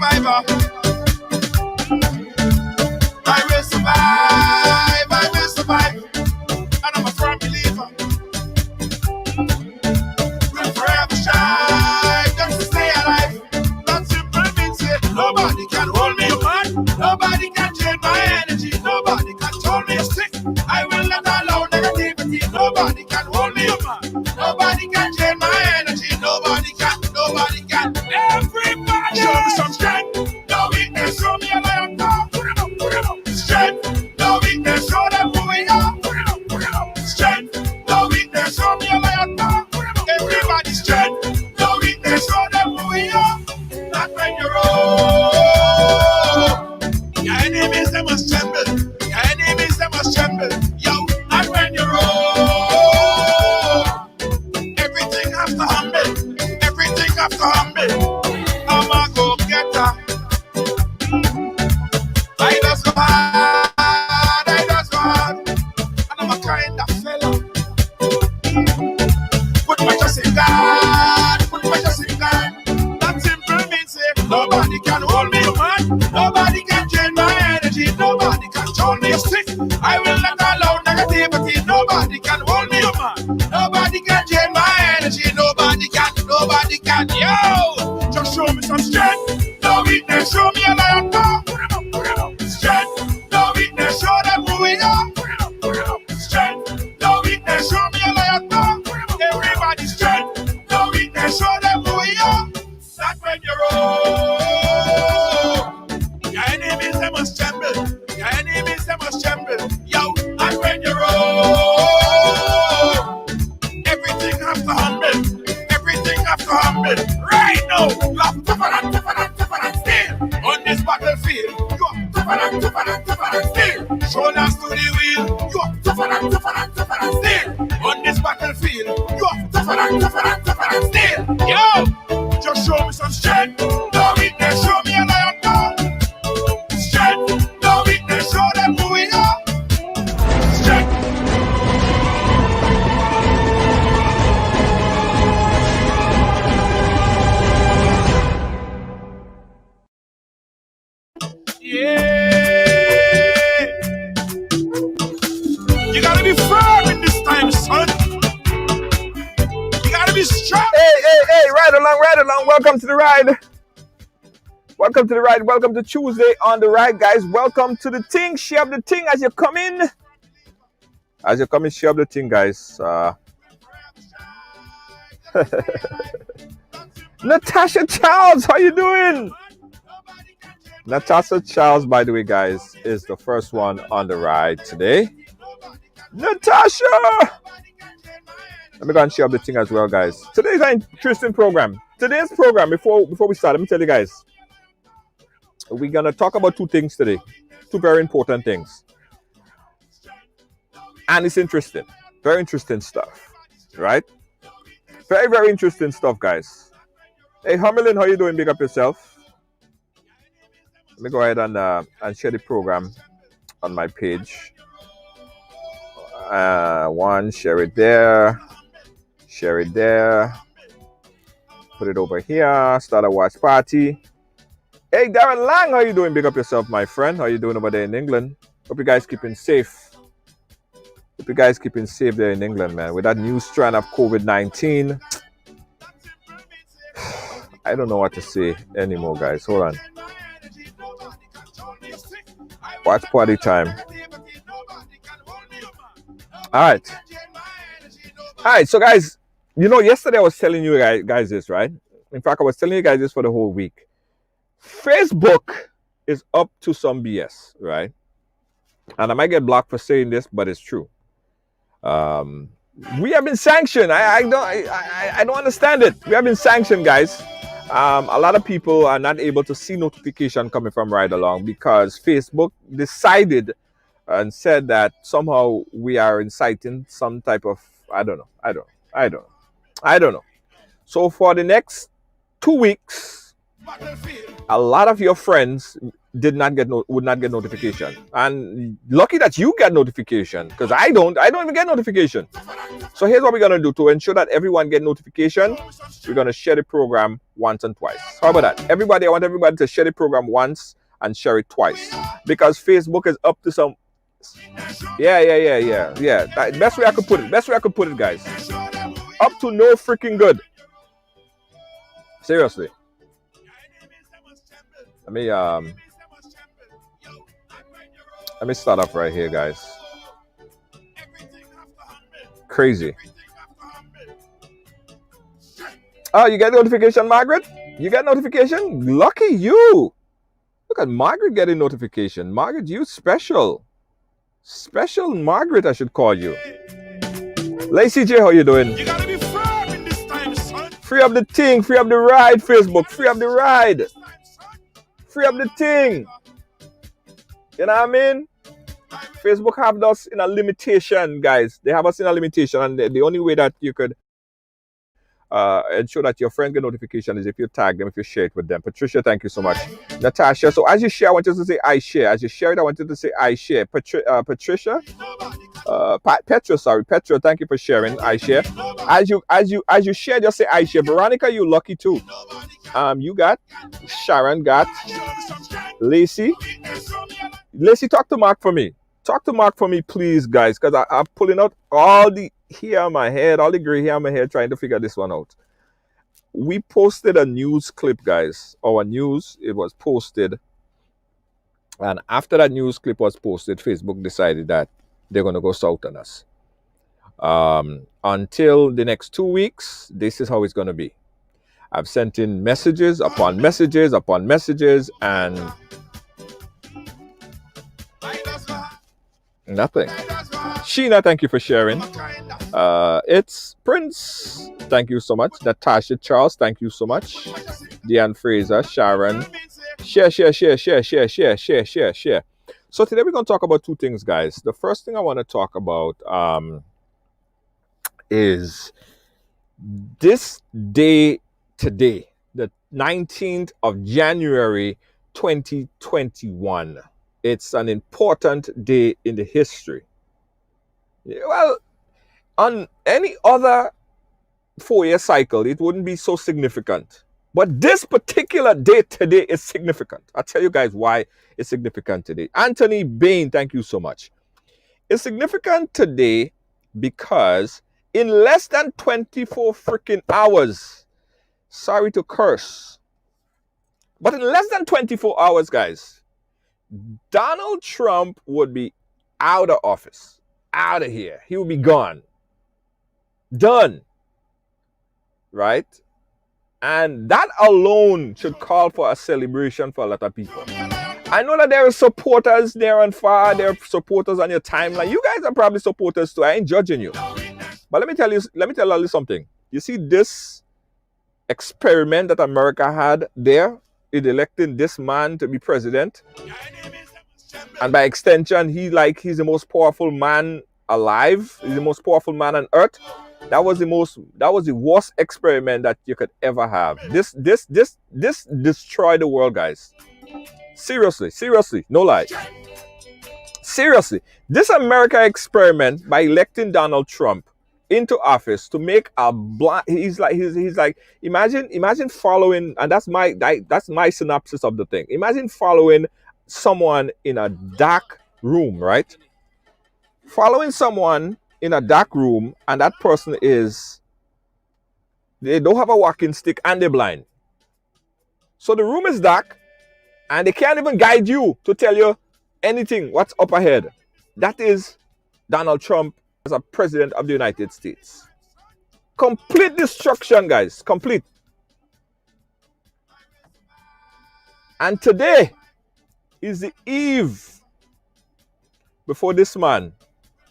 survivor. I will survive, I will survive. And I'm a firm believer. We'll forever shine just to stay alive. That simple means it. Nobody can hold me apart. Nobody can change my energy. Nobody can hold me stick. I will not allow negativity. Nobody can hold me apart. Nobody can change my energy. Nobody can. Nobody can. Everybody show me some strength. No weakness. Show me a lion dog. Strength. No weakness. Show them who we are. Strength. No weakness. Show me a lion dog. Everybody strength. No weakness. Show them who we are. Not when you're old. Your enemies, they must tremble. Your enemies, they must tremble. Yo, and when you're old, everything has to humble. Everything has to humble. I'm a go-getter. I just go hard. I just go hard. And I'm a kind of fella. Put my trust in God. Put my trust in God. That simple means it. Nobody can hold me, man. Nobody can change my energy. Nobody can hold me stick. I will not allow negativity. Nobody can hold me, man. Nobody can change my energy. Nobody can. Nobody can. Yo, just show me some strength. No weakness. Show me a lion dog. Strength. No weakness. Show them who we are. Strength. No weakness. Show me a lion dog. Everybody strength. No weakness. Show them who we are. Not when you're old. Your enemies, they must tremble. Your enemies, they must tremble. Yo, and when you're old, everything has to humble. Everything has to humble. Right now, you are tougher and tougher and tougher and still. On this battlefield, you are tougher and tougher and tougher and still. Shoulders to the wheel, you are tougher and tougher and tougher and still. On this battlefield, you are tougher and tougher and tougher and still. Yo, just show me some strength. No weakness, show me a lion dog. Strength. No weakness, show them who we are. Strength. Yeah. You gotta be firm in this time, son. You gotta be strong. Hey, ride along. Welcome to the ride. Welcome to the ride. Welcome to Tuesday on the ride, guys. Welcome to the thing. Share up the thing as you come in. As you come in, share up the thing, guys. Natasha Charles, how you doing? Natasha Charles, by the way, guys, is the first one on the ride today. Natasha! Let me go and share up the thing as well, guys. Today's an interesting program. Today's program, before we start, let me tell you guys. We're going to talk about two things today. Two very important things. And it's interesting. Very interesting stuff. Right? Very, very interesting stuff, guys. Hey, Hummerlin, how you doing? Big up yourself. Let me go ahead and share the program on my page. One, share it there. Share it there. Put it over here. Start a watch party. Hey, Darren Lang, how you doing? Big up yourself, my friend. How you doing over there in England? Hope you guys keeping safe. Hope you guys keeping safe there in England, man. With that new strand of COVID-19. I don't know what to say anymore, guys. Hold on. Watch party time. All right, so guys, you know, yesterday I was telling you guys this, right? In fact, I was telling you guys this for the whole week. Facebook is up to some BS, right? And I might get blocked for saying this, but it's true. We have been sanctioned. I don't understand it. We have been sanctioned, guys. A lot of people are not able to see notification coming from Ridealong because Facebook decided and said that somehow we are inciting some type of, I don't know. So for the next 2 weeks, A lot of your friends would not get notification, and lucky that you get notification, because I don't even get notification. So here's what we're gonna do to ensure that everyone get notification. We're gonna share the program once and twice. How about that? Everybody, I want everybody to share the program once and share it twice, because Facebook is up to some. Yeah. Best way I could put it, guys. Up to no freaking good. Seriously. Let me start off right here, guys. Crazy. Oh, you get notification, Margaret? You get notification? Lucky you. Look at Margaret getting notification. Margaret, you special. Special Margaret, I should call you. Lacey J, how you doing? You gotta be firm in this time, son. Free up the thing, free up the ride, Facebook. Free up the ride. Free up the thing. You know what I mean? Facebook have us in a limitation, guys. They have us in a limitation, and the only way that you could ensure that your friend get notification is if you tag them, if you share it with them. Patricia, thank you so much. Natasha, so as you share, I want you to say I share. As you share it, I want you to say I share. Patricia, Petra, thank you for sharing. I share. As you share, just say I share. Veronica, you lucky too. You got Sharon, got Lacey. Lacey, talk to Mark for me. Talk to Mark for me, please, guys, because I'm pulling out all the hair on my head, all the gray hair on my head, trying to figure this one out. We posted a news clip, guys. Our news, it was posted. And after that news clip was posted, Facebook decided that they're going to go south on us. Until the next 2 weeks, this is how it's going to be. I've sent in messages upon messages upon messages, and nothing. Sheena, thank you for sharing. It's Prince. Thank you so much. Natasha Charles, thank you so much. Deanne Fraser, Sharon. Share. So today we're going to talk about two things, guys. The first thing I want to talk about is this day today, the 19th of January, 2021. It's an important day in the history. Well, on any other 4-year cycle, it wouldn't be so significant. But this particular day today is significant. I'll tell you guys why it's significant today. Anthony Bain, thank you so much. It's significant today because in less than 24 freaking hours, sorry to curse, but in less than 24 hours, guys, Donald Trump would be out of office, out of here. He would be gone. Done. Right? And that alone should call for a celebration for a lot of people. I know that there are supporters there and far. There are supporters on your timeline. You guys are probably supporters too. I ain't judging you. But let me tell you something. You see this experiment that America had there in electing this man to be president, and by extension, he's the most powerful man alive. He's the most powerful man on earth. That was the worst experiment that you could ever have. This destroyed the world, guys. Seriously, no lie. Seriously, this America experiment by electing Donald Trump into office to make a blind. He's like imagine following, and that's my synopsis of the thing. Imagine following someone in a dark room, right? Following someone in a dark room, and that person they don't have a walking stick and they're blind. So the room is dark and they can't even guide you to tell you anything what's up ahead. That is Donald Trump as a president of the United States. Complete destruction, guys. Complete. And today is the eve before this man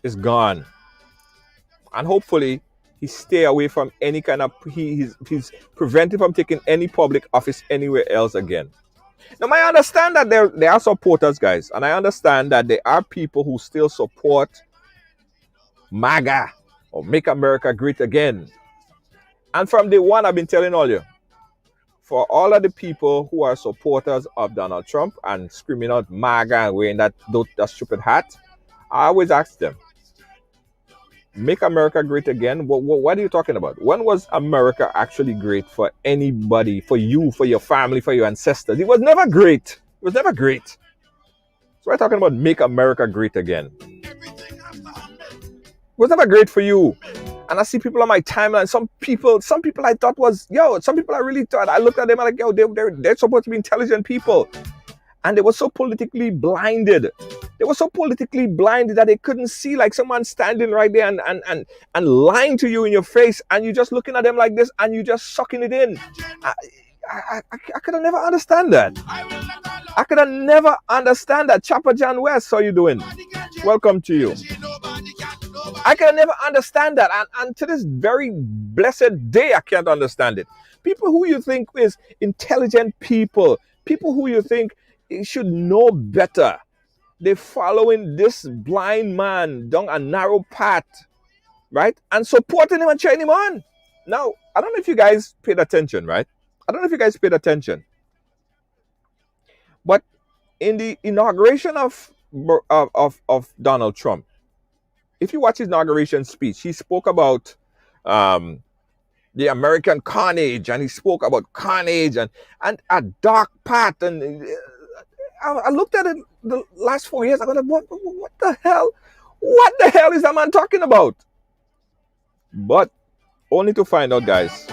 is gone. And hopefully he stay away from any kind of, he's prevented from taking any public office anywhere else again. Now, I understand that there are supporters, guys. And I understand that there are people who still support MAGA or Make America Great Again. And from day one, I've been telling all you, for all of the people who are supporters of Donald Trump and screaming out MAGA and wearing that stupid hat, I always ask them, make America great again? What are you talking about? When was America actually great for anybody, for you, for your family, for your ancestors? It was never great. It was never great. So we're talking about make America great again. It was never great for you. And I see people on my timeline, some people I thought was, some people I really thought, I looked at them and like, they're supposed to be intelligent people. And they were so politically blinded. They were so politically blinded that they couldn't see like someone standing right there and lying to you in your face, and you just looking at them like this and you just sucking it in. I could have never understand that. I could have never understand that. Chopper John West, how you doing? Welcome to you. I can never understand that. And to this very blessed day, I can't understand it. People who you think is intelligent people who you think should know better, they're following this blind man down a narrow path, right? And supporting him and cheering him on. Now, I don't know if you guys paid attention, right? I don't know if you guys paid attention. But in the inauguration of Donald Trump, if you watch his inauguration speech, he spoke about the American carnage, and he spoke about carnage and a dark path. And I looked at it the last 4 years. I go, what the hell? What the hell is that man talking about? But only to find out, guys,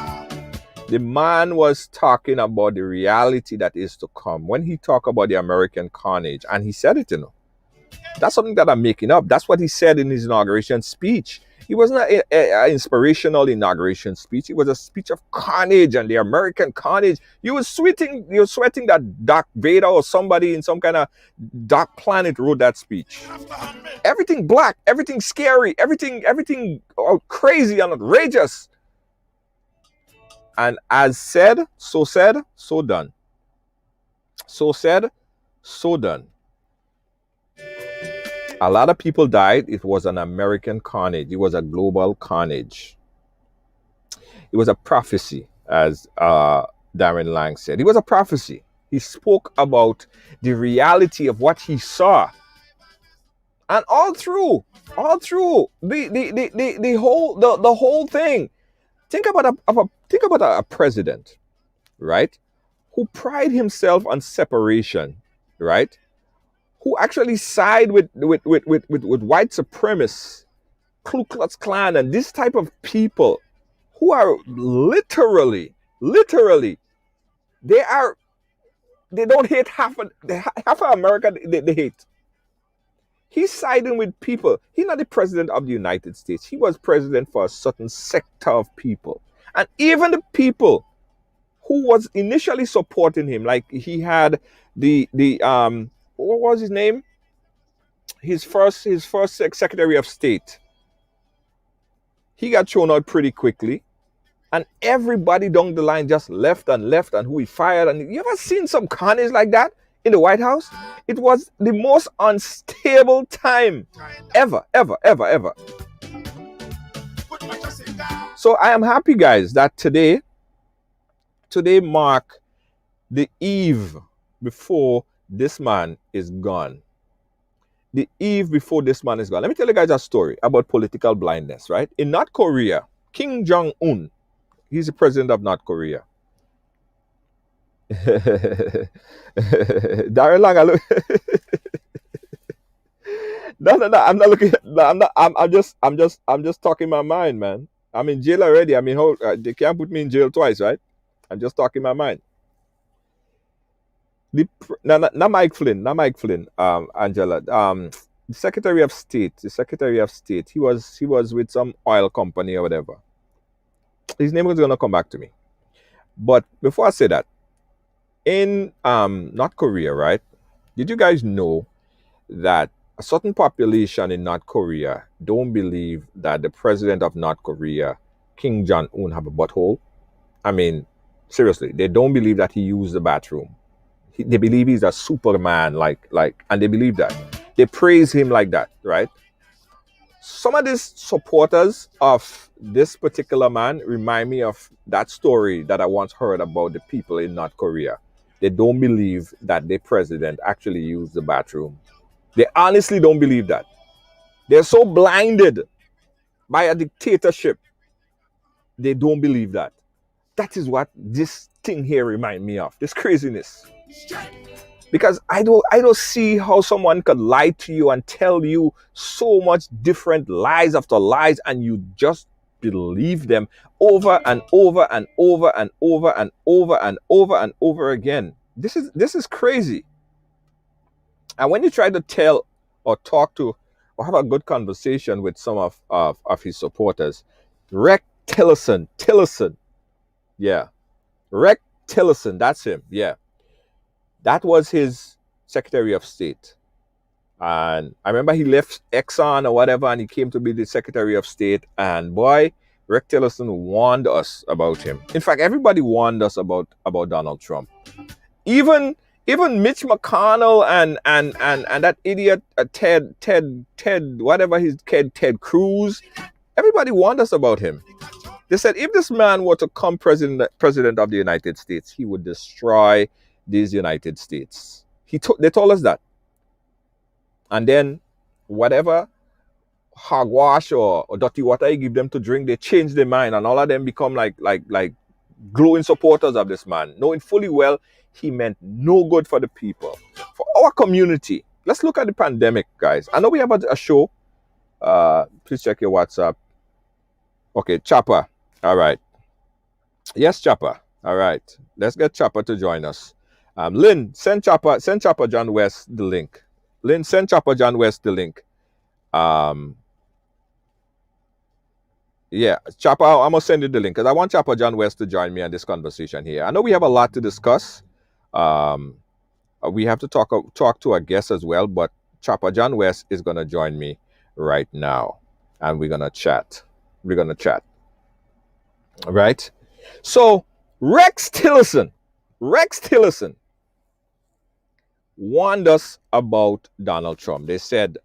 the man was talking about the reality that is to come. When he talked about the American carnage, and he said it, that's something that I'm making up. That's what he said in his inauguration speech. It wasn't an inspirational inauguration speech. It was a speech of carnage and the American carnage. You were sweating that Darth Vader or somebody in some kind of dark planet wrote that speech. Everything black, everything scary, everything crazy and outrageous. And as said, so done. So said, so done. A lot of people died. It was an American carnage. It was a global carnage. It was a prophecy, as Darren Lang said. It was a prophecy. He spoke about the reality of what he saw. And all through the whole thing. Think about a president, right? Who pride himself on separation, right? Who actually side with white supremacists, Ku Klux Klan, and this type of people who are literally, they don't hate half of America. They hate. He's siding with people. He's not the president of the United States. He was president for a certain sector of people, and even the people who was initially supporting him, like he had the what was his name? His first Secretary of State. He got thrown out pretty quickly. And everybody down the line just left and who he fired. And you ever seen some carnage like that in the White House? It was the most unstable time ever. So I am happy, guys, that today mark the eve before this man is gone. The eve before this man is gone. Let me tell you guys a story about political blindness, right? In North Korea, Kim Jong-un, he's the president of North Korea. Darren Lang, no, I'm not looking. No, I'm just talking my mind, man. I'm in jail already. I mean, they can't put me in jail twice, right? I'm just talking my mind. Not Mike Flynn, Angela. The Secretary of State. He was with some oil company or whatever. His name was gonna come back to me. But before I say that, in North Korea, right? Did you guys know that a certain population in North Korea don't believe that the president of North Korea, Kim Jong-un, have a butthole? I mean, seriously, they don't believe that he used the bathroom. They believe he's a Superman, like, and they believe that. They praise him like that, right? Some of these supporters of this particular man remind me of that story that I once heard about the people in North Korea. They don't believe that their president actually used the bathroom. They honestly don't believe that. They're so blinded by a dictatorship. They don't believe that. That is what this thing here remind me of. This craziness. Because I don't see how someone could lie to you and tell you so much different lies after lies, and you just believe them over and over and over and over and over and over and over again. This is crazy. And when you try to tell or talk to or have a good conversation with some of his supporters, Tillerson, yeah, Rex Tillerson, that's him, yeah. That was his Secretary of State. And I remember he left Exxon or whatever and he came to be the Secretary of State. And boy, Rex Tillerson warned us about him. In fact, everybody warned us about Donald Trump. Even Mitch McConnell and that idiot Ted whatever his Ted Cruz, everybody warned us about him. They said if this man were to come president of the United States, he would destroy these United States. They told us that. And then whatever hogwash or dirty water you give them to drink, they change their mind, and all of them become like glowing supporters of this man, knowing fully well he meant no good for the people, for our community. Let's look at the pandemic, guys. I know we have a show. Please check your WhatsApp. Okay, Chopper. All right. Yes, Chopper. All right. Let's get Chopper to join us. Lynn, send Chopper John West the link. Lynn, send Chopper John West the link. Yeah, Chopper, I'm going to send you the link because I want Chopper John West to join me on this conversation here. I know we have a lot to discuss. We have to talk to our guests as well, but Chopper John West is going to join me right now, and we're going to chat. All right? So, Rex Tillerson warned us about Donald Trump. They said,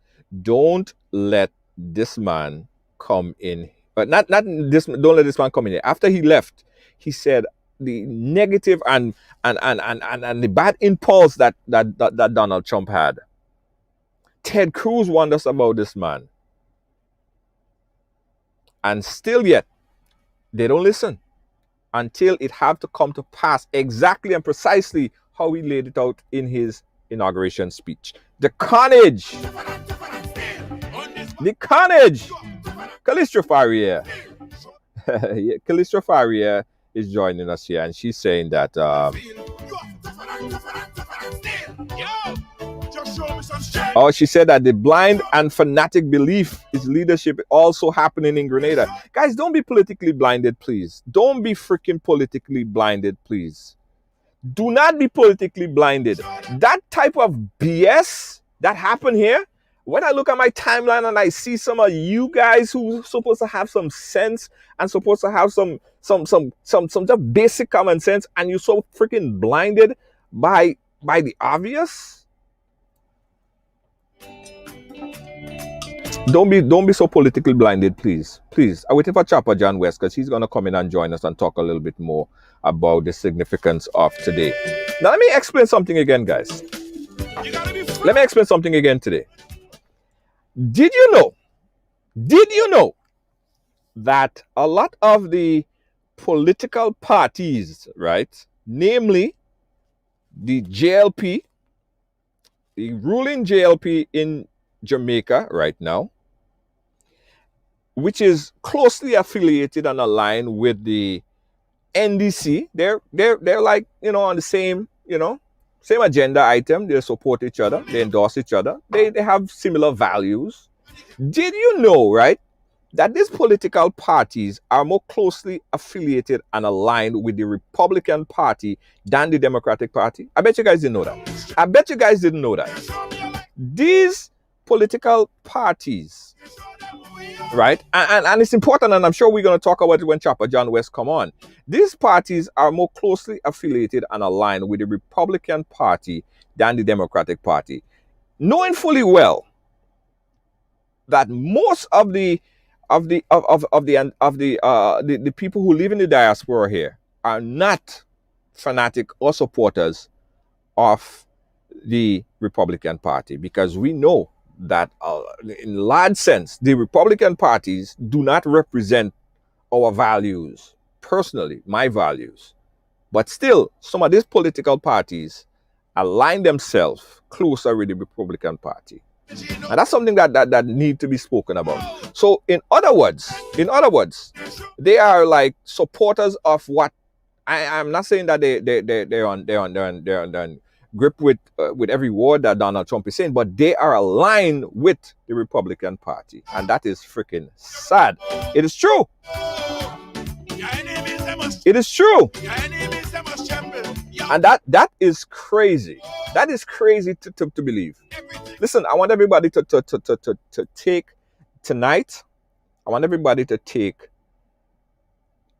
don't let this man come in. But not this. Don't let this man come in here. After he left, he said the negative and the bad impulse that Donald Trump had. Ted Cruz warned us about this man, and still yet they don't listen until it have to come to pass exactly and precisely how he laid it out in his inauguration speech. The carnage. Calistro Faria. Calistro Faria is joining us here, and she's saying that she said that the blind and fanatic belief is leadership also happening in Grenada. Guys, don't be politically blinded, please. Don't be freaking politically blinded, please. Do not be politically blinded. That type of BS that happened here, when I look at my timeline and I see some of you guys who supposed to have some sense and supposed to have some just basic common sense, and you're so freaking blinded by the obvious. Don't be so politically blinded, please. Please. I'm waiting for Chopper John West because he's gonna come in and join us and talk a little bit more about the significance of today. Now let me explain something again, guys. Let me explain something again today. Did you know that a lot of the political parties, right, namely the JLP, the ruling JLP in Jamaica right now, which is closely affiliated and aligned with the NDC, they're like, on the same, same agenda item. They support each other. They endorse each other. They have similar values. Did you know, right, that these political parties are more closely affiliated and aligned with the Republican Party than the Democratic Party? I bet you guys didn't know that. These political parties, right, and it's important, and I'm sure we're going to talk about it when Chopper John West come on. These parties are more closely affiliated and aligned with the Republican Party than the Democratic Party, knowing fully well that most of the people who live in the diaspora here are not fanatic or supporters of the Republican Party, because we know that in large sense the Republican parties do not represent our values, personally my values, but still some of these political parties align themselves closer with the Republican Party. And that's something that need to be spoken about. So in other words, they are like supporters of what I'm not saying that they're on grip with every word that Donald Trump is saying, but they are aligned with the Republican Party, and that is freaking sad. It is true. It is true. And that is crazy. That is crazy to believe. Listen, I want everybody to take tonight. I want everybody to take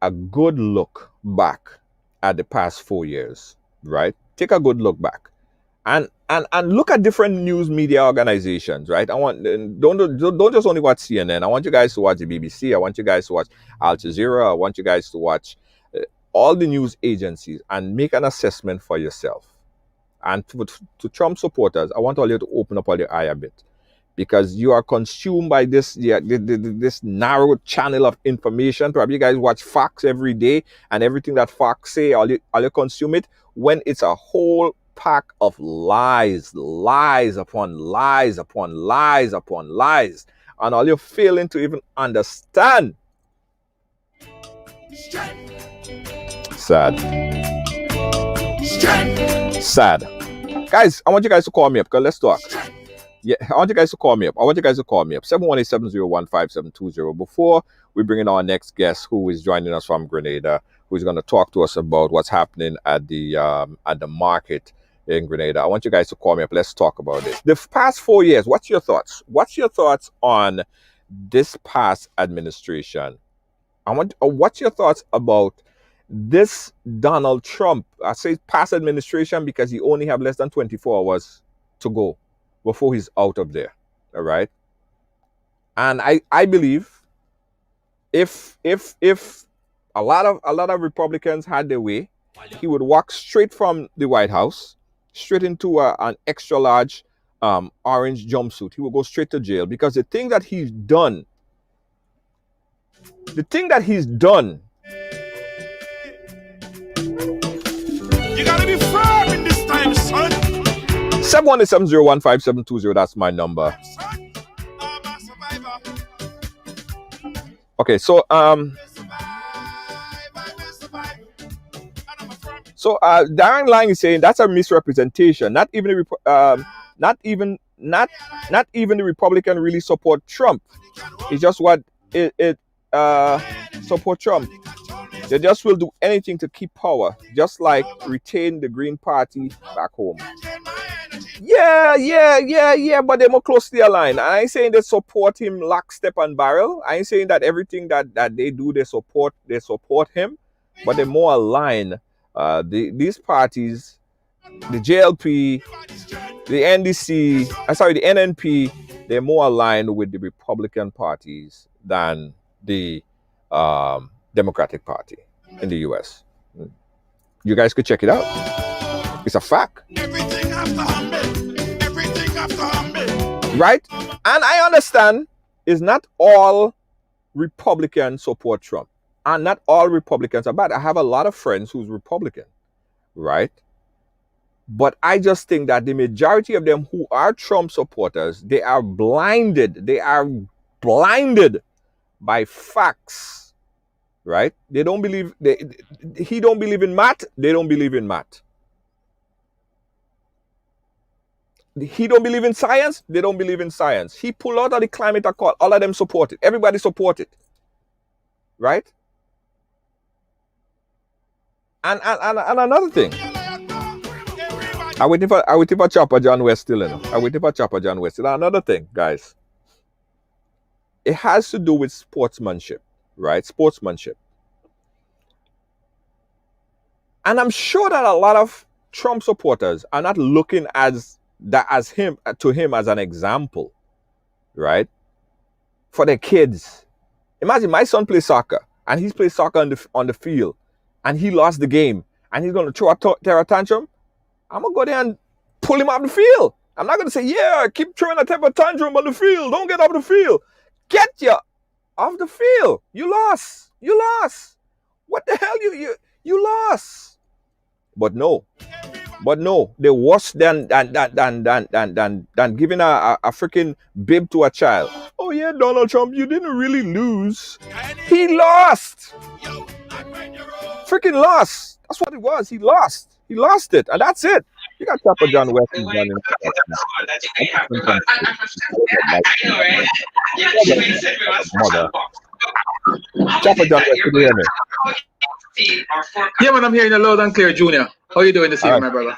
a good look back at the past 4 years, right? Take a good look back, and look at different news media organizations, right? I want don't just only watch CNN. I want you guys to watch the BBC. I want you guys to watch Al Jazeera. I want you guys to watch all the news agencies and make an assessment for yourself. And to Trump supporters, I want all you to open up all your eye a bit, because you are consumed by this this narrow channel of information. Probably you guys watch Fox every day, and everything that Fox say, all you consume it, when it's a whole pack of lies upon lies upon lies upon lies, and all you're failing to even understand. Sad. Guys, I want you guys to call me up, because let's talk. Yeah, I want you guys to call me up. 718-701-5720. Before we bring in our next guest, who is joining us from Grenada, who is going to talk to us about what's happening at the market in Grenada, I want you guys to call me up. Let's talk about this. The past 4 years, what's your thoughts? What's your thoughts on this past administration? What's your thoughts about this Donald Trump? I say past administration because he only have less than 24 hours to go before he's out of there. All right. And I believe if a lot of Republicans had their way, he would walk straight from the White House straight into an extra large orange jumpsuit. He will go straight to jail, because the thing that he's done, you gotta be firm in this time, son. 718-701-5720. That's my number. Okay, so Darren Lang is saying that's a misrepresentation. Not even the Republican really support Trump. It's just what it support Trump. They just will do anything to keep power, just like retain the Green Party back home. Yeah, but they're more closely aligned. I ain't saying they support him lock, step, and barrel. I ain't saying that everything that they do, they support him, but they're more aligned. These parties, the JLP, the NDC, the NNP, they're more aligned with the Republican parties than the Democratic Party in the US. You guys could check it out. It's a fact. Everything after humble. Right? And I understand it's not all Republicans support Trump. And not all Republicans are bad. I have a lot of friends who's Republican. Right? But I just think that the majority of them who are Trump supporters, they are blinded. They are blinded by facts. Right? They don't believe, he don't believe in math. They don't believe in math. He don't believe in science. They don't believe in science. He pulled out of the climate accord. All of them support it. Everybody support it. Right? And another thing. I waiting for Chopper John West still. I waiting for Chopper John West still. Another thing, guys. It has to do with sportsmanship. Right? Sportsmanship. And I'm sure that a lot of Trump supporters are not looking to him as an example, right? for their kids. Imagine my son plays soccer and he's played soccer on the field and he lost the game and he's going to throw a tantrum. I'm going to go there and pull him off the field. I'm not going to say, yeah, keep throwing a temper tantrum on the field. Don't get off the field. Get you off the field. You lost. You lost. What the hell? You lost. But no, they're worse than giving a freaking bib to a child. Oh yeah, Donald Trump, you didn't really lose. He lost. Freaking lost. That's what it was. He lost. He lost it, and that's it. You got Chopper John West running. Mother. Chopper John West, can you hear me? Yeah, man, I'm hearing you loud and clear, Junior. How you doing this evening, my brother?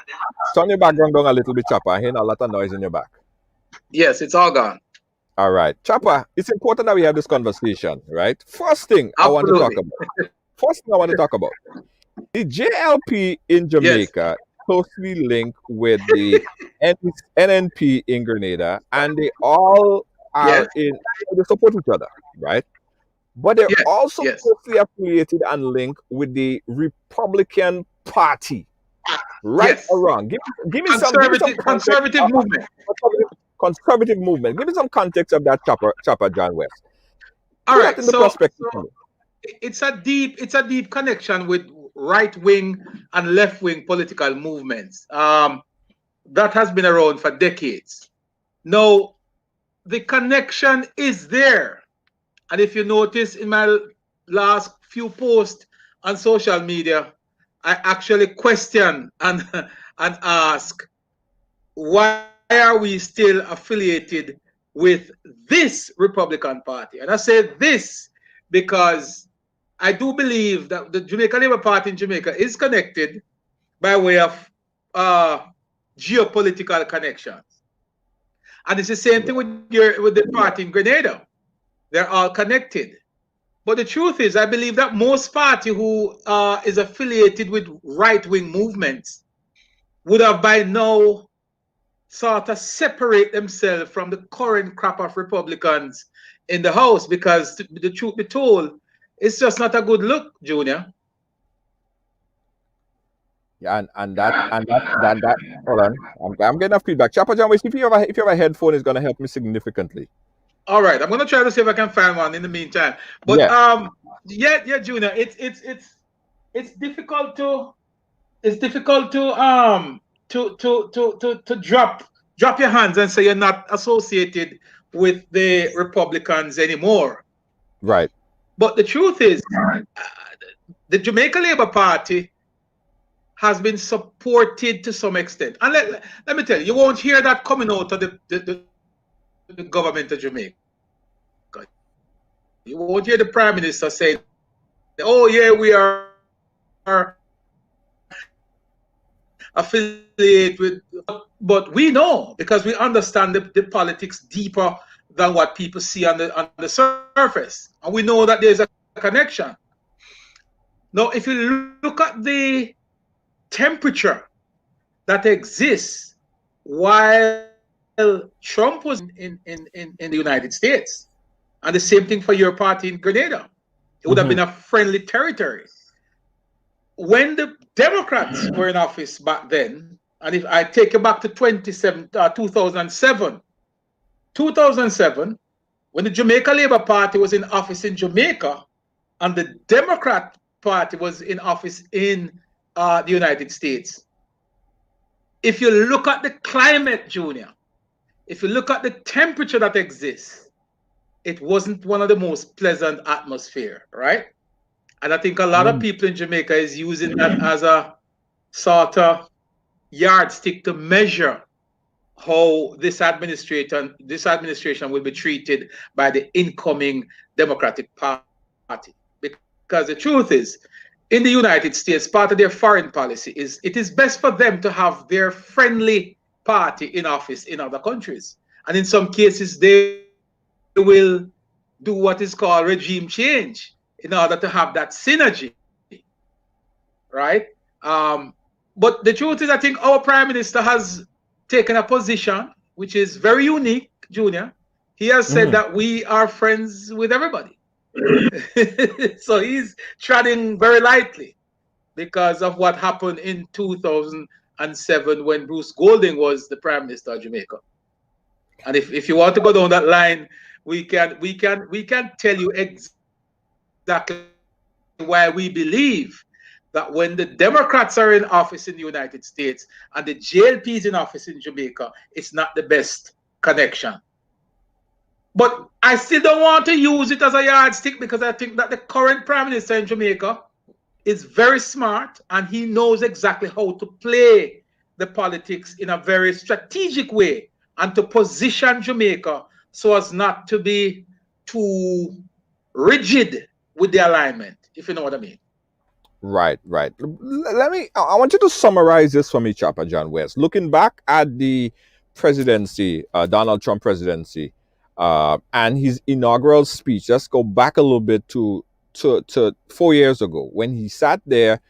Turn your background down a little bit, Chopper. I'm hearing a lot of noise in your back. Yes, it's all gone. All right. Chopper, it's important that we have this conversation, right? First thing I want to talk about. The JLP in Jamaica closely linked with the NNP in Grenada, and they all are they support each other, right? But they're also closely affiliated and linked with the Republican Party. Right or wrong? Give me some conservative movement. Conservative movement. Give me some context of that Chopper John West. All right, so it's a deep connection with right wing and left wing political movements. That has been around for decades. Now, the connection is there. And if you notice in my last few posts on social media, I actually question and ask, why are we still affiliated with this Republican Party? And I say this because I do believe that the Jamaica Labour Party in Jamaica is connected by way of geopolitical connections. And it's the same thing with the party in Grenada. They're all connected. But the truth is, I believe that most party who is affiliated with right-wing movements would have by now sort of separate themselves from the current crop of Republicans in the House, because the truth be told, it's just not a good look, Junior. Yeah, and that hold on. I'm getting a feedback. Chopper John, if you have a headphone, it's gonna help me significantly. All right, I'm gonna try to see if I can find one in the meantime. But yeah, Junior, it's difficult to drop your hands and say you're not associated with the Republicans anymore. Right. But the truth is, the Jamaica Labour Party has been supported to some extent. And let me tell you, you won't hear that coming out of the government of Jamaica. You won't hear the Prime Minister say, oh yeah, we are affiliated with, but we know, because we understand the politics deeper than what people see on the surface. And we know that there's a connection. Now, if you look at the temperature that exists while Trump was in the United States, and the same thing for your party in Grenada, it would have been a friendly territory. When the Democrats were in office back then, and if I take you back to 2007, when the Jamaica Labour Party was in office in Jamaica, and the Democrat Party was in office in the United States, if you look at the climate, Junior, if you look at the temperature that exists, it wasn't one of the most pleasant atmosphere, right? And I think a lot of people in Jamaica is using that as a sort of yardstick to measure how this administration will be treated by the incoming Democratic Party. Because the truth is, in the United States, part of their foreign policy is it is best for them to have their friendly party in office in other countries. And in some cases, they will do what is called regime change in order to have that synergy, right? But the truth is, I think our Prime Minister has taken a position which is very unique, Junior, He has said Mm-hmm. that we are friends with everybody. So he's treading very lightly because of what happened in 2007 when Bruce Golding was the Prime Minister of Jamaica. And if you want to go down that line, we can tell you exactly why we believe that when the Democrats are in office in the United States and the JLP is in office in Jamaica, it's not the best connection. But I still don't want to use it as a yardstick because I think that the current Prime Minister in Jamaica is very smart and he knows exactly how to play the politics in a very strategic way and to position Jamaica so as not to be too rigid with the alignment, if you know what I mean. Right, right. Let me. I want you to summarize this for me, Chopper John West. Looking back at the presidency, Donald Trump presidency, and his inaugural speech. Let's go back a little bit to 4 years ago when he sat there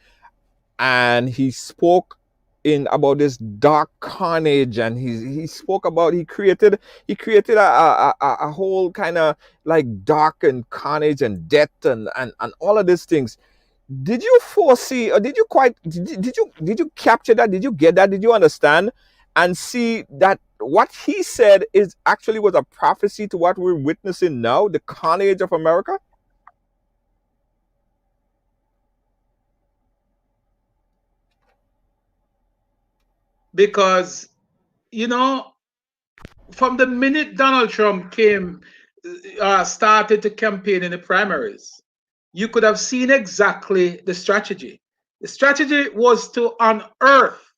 and he spoke in about this dark carnage, and he spoke about he created a whole kind of like dark and carnage and death and all of these things. Did you foresee, or did you quite did you capture that? Did you get that? Did you understand and see that what he said is actually was a prophecy to what we're witnessing now, the carnage of America? Because, you know, from the minute Donald Trump started to campaign in the primaries, you could have seen exactly the strategy. The strategy was to unearth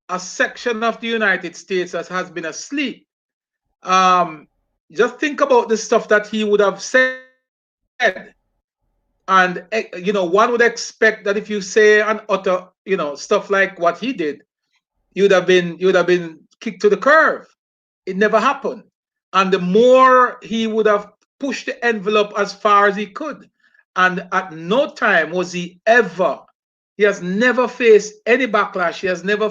a section of the United States that has been asleep. Um, just think about the stuff that he would have said. And one would expect that if you say and utter, stuff like what he did, you would have been kicked to the curve. It never happened. And the more he would have pushed the envelope as far as he could. And at no time was he has never faced any backlash. He has never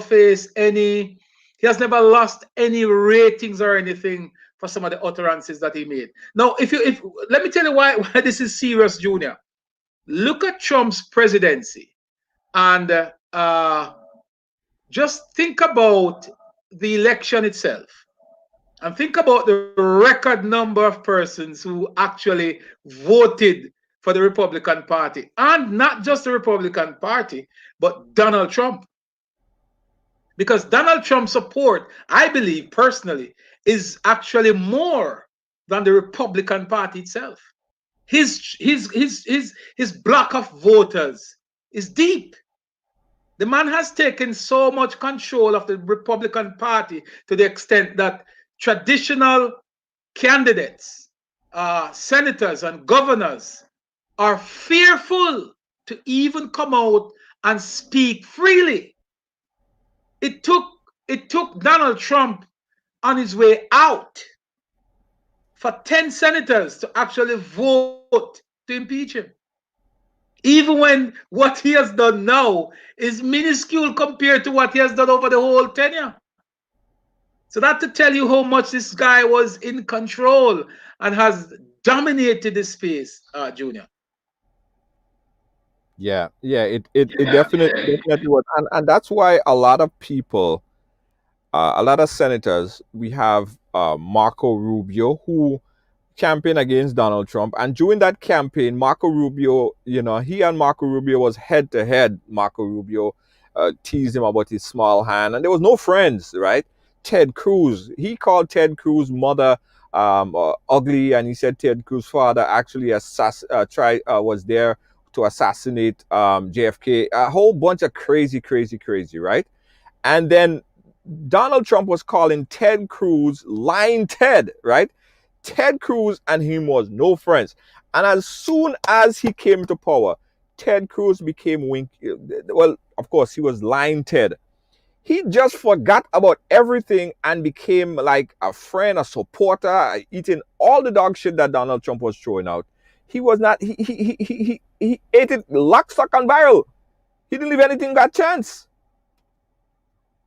lost any ratings or anything for some of the utterances that he made. Now, if let me tell you why this is serious, Junior. Look at Trump's presidency and just think about the election itself and think about the record number of persons who actually voted for the Republican Party, and not just the Republican Party, but Donald Trump. Because Donald Trump's support, I believe personally, is actually more than the Republican Party itself. His block of voters is deep. The man has taken so much control of the Republican Party to the extent that traditional candidates, senators, and governors are fearful to even come out and speak freely. It took it took Donald Trump on his way out for 10 senators to actually vote to impeach him. Even when what he has done now is minuscule compared to what he has done over the whole tenure. So that to tell you how much this guy was in control and has dominated the space, Junior. Yeah, yeah, it definitely was, and that's why a lot of people, a lot of senators, we have Marco Rubio who campaign against Donald Trump. And during that campaign, Marco Rubio, he and Marco Rubio was head to head. Marco Rubio teased him about his small hand, and there was no friends, right? Ted Cruz, he called Ted Cruz mother ugly, and he said Ted Cruz father actually was there to assassinate JFK. A whole bunch of crazy, crazy, crazy, right? And then Donald Trump was calling Ted Cruz lying Ted, right? Ted Cruz and him was no friends. And as soon as he came to power, Ted Cruz became Winky. Well, of course, he was lying Ted. He just forgot about everything and became like a friend, a supporter, eating all the dog shit that Donald Trump was throwing out. He was not, he ate it lock, stock, and barrel. He didn't leave anything by chance.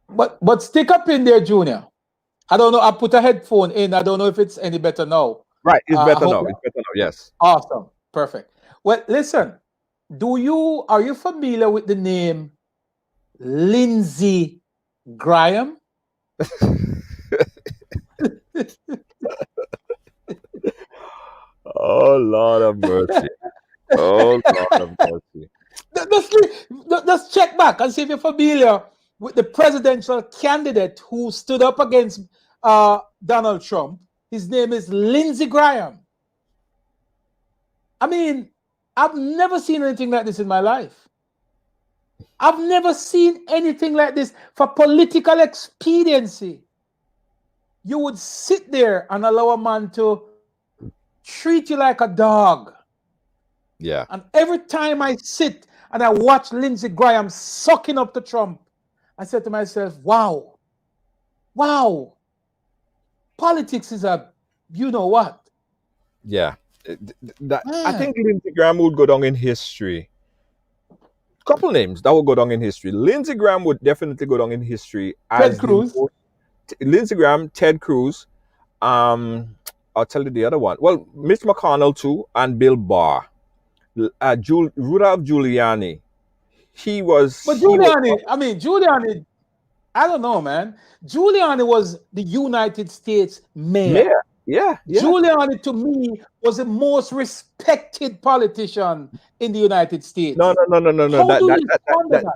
But stick up in there, Junior. I don't know. I put a headphone in. I don't know if it's any better now. Right, it's I better hope now. It's better now. Yes. awesome. Perfect. Well, listen, are you familiar with the name Lindsey Graham? Oh Lord of mercy. Oh Lord of mercy. Let's check back and see if you're familiar with the presidential candidate who stood up against Donald Trump. His name is Lindsey Graham. I mean, I've never seen anything like this in my life. I've never seen anything like this for political expediency. You would sit there and allow a man to treat you like a dog. Yeah. And every time I sit and I watch Lindsey Graham sucking up to Trump, I said to myself, wow, politics is a, you know what? Yeah. I think Lindsey Graham would go down in history. Couple names that will go down in history. Lindsey Graham would definitely go down in history as Ted Cruz. Lindsey Graham, Ted Cruz. I'll tell you the other one. Well, Mitch McConnell too, and Bill Barr. Rudolph Giuliani. He was. But Giuliani, I don't know, man. Giuliani was the United States mayor. Yeah. Giuliani, to me, was the most respected politician in the United States. No. How do you respond to that?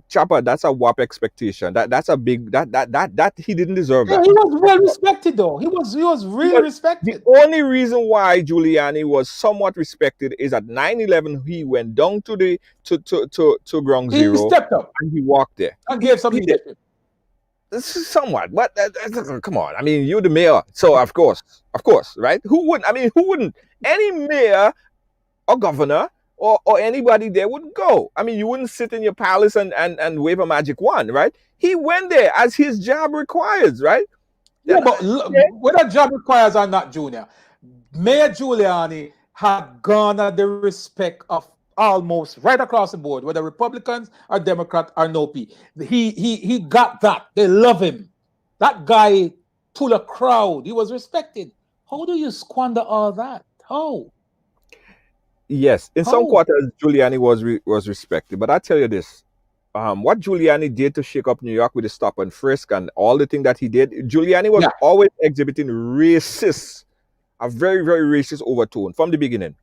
Chopper, that's a WAP expectation. That's a big that he didn't deserve that. He was well respected though. He was really respected. The only reason why Giuliani was somewhat respected is at 9/11 he went down to ground zero. He stepped up and he walked there and gave some leadership. Somewhat, but come on. I mean, you're the mayor, so of course, right? Who wouldn't? Any mayor or governor or anybody there wouldn't go. I mean, you wouldn't sit in your palace and wave a magic wand, right? He went there as his job requires, right? Yeah, but whether job requires or not, Junior, Mayor Giuliani had garnered the respect of almost right across the board, whether Republicans or Democrat or no P. He got that. They love him. That guy pulled a crowd. He was respected. How do you squander all that? How? Yes, in some quarters, Giuliani was respected. But I tell you this, what Giuliani did to shake up New York with the stop and frisk and all the thing that he did, Giuliani was always exhibiting a very, very racist overtone from the beginning.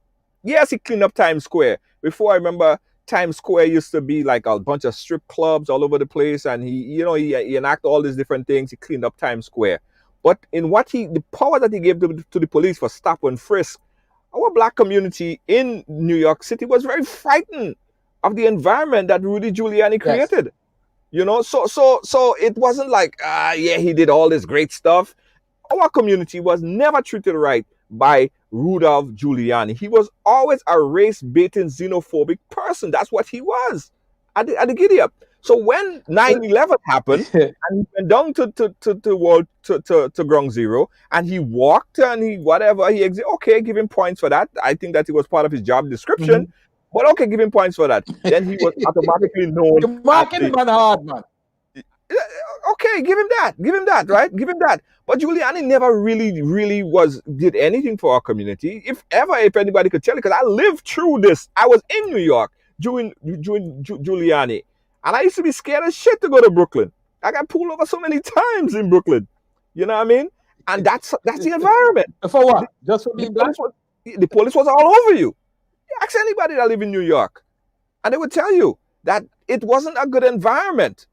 Yes, he cleaned up Times Square. Before, I remember Times Square used to be like a bunch of strip clubs all over the place, and he enacted all these different things. He cleaned up Times Square. But in the power that he gave to the police for stop and frisk, our black community in New York City was very frightened of the environment that Rudy Giuliani created. Yes. So it wasn't like, he did all this great stuff. Our community was never treated right by Rudolph Giuliani. He was always a race-baiting, xenophobic person. That's what he was at the giddy up. So when 9/11 happened, and he went down to ground zero, and he walked and okay, give him points for that. I think that it was part of his job description, but okay, give him points for that. Then he was automatically known. You're marking him on hard, man. Okay, give him that, right? Give him that. But Giuliani never really did anything for our community. If anybody could tell it, because I lived through this. I was in New York during Giuliani. And I used to be scared as shit to go to Brooklyn. I got pulled over so many times in Brooklyn. You know what I mean? And that's the environment. For what? Just for being black? The police was all over you. Ask anybody that live in New York, and they would tell you that it wasn't a good environment.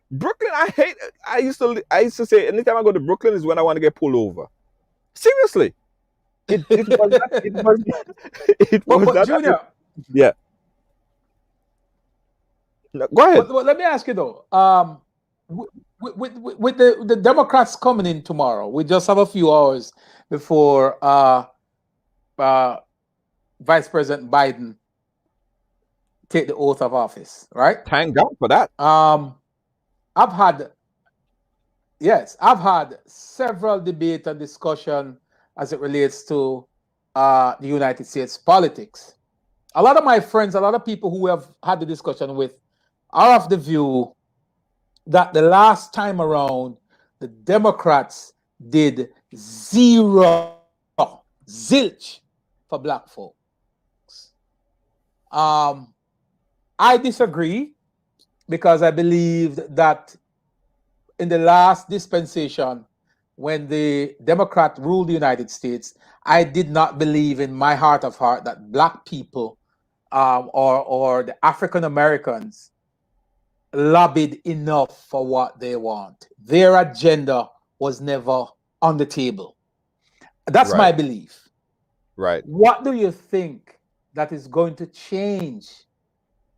Brooklyn, I used to say anytime I go to Brooklyn is when I want to get pulled over. Seriously. It was not Junior. Yeah. No, go ahead. But let me ask you though, with the Democrats coming in tomorrow, we just have a few hours before Vice President Biden take the oath of office, right? Thank God for that. I've had several debate and discussion as it relates to the United States politics. A lot of my friends, a lot of people who have had the discussion with, are of the view that the last time around, the Democrats did zero, zilch for black folks. I disagree because I believe that in the last dispensation, when the Democrat ruled the United States, I did not believe in my heart of heart that black people or the African Americans lobbied enough for what they want. Their agenda was never on the table. That's my Right. belief. Right. What do you think that is going to change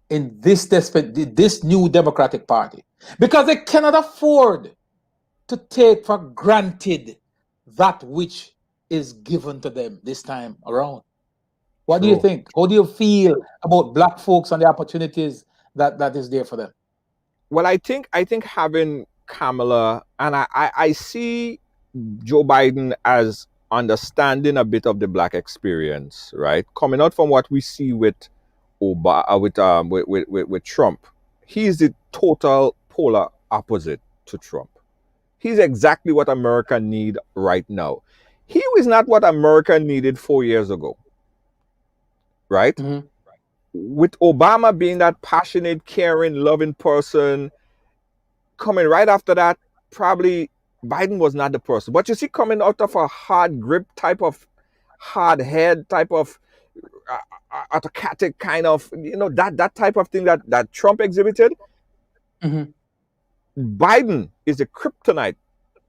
in this new Democratic Party? Because they cannot afford to take for granted that which is given to them this time around. What do you True. think? How do you feel about black folks and the opportunities that is there for them? Well, I think having Kamala, and I see Joe Biden as understanding a bit of the black experience, right? Coming out from what we see with with Trump. He's the total polar opposite to Trump. He's exactly what America need right now. He was not what America needed 4 years ago, right? Mm-hmm. With Obama being that passionate, caring, loving person, coming right after that, probably Biden was not the person. But you see, coming out of a hard grip type of hard head type of autocratic kind of, that type of thing that Trump exhibited. Mm-hmm. Biden is a kryptonite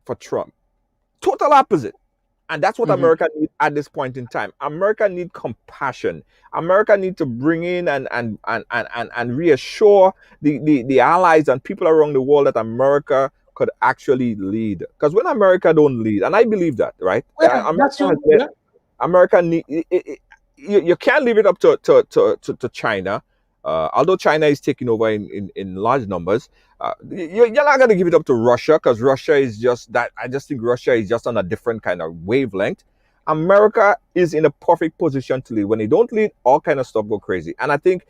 for Trump. Total opposite. And that's what Mm-hmm. America needs at this point in time. America needs compassion. America needs to bring in and reassure the allies and people around the world that America could actually lead. Because when America don't lead, and I believe that, right? Yeah, that's America has true. Yeah. America need you can't leave it up to China. Although China is taking over in large numbers, you're not going to give it up to Russia because Russia is just that. I just think Russia is just on a different kind of wavelength. America is in a perfect position to lead. When they don't lead, all kind of stuff go crazy. And I think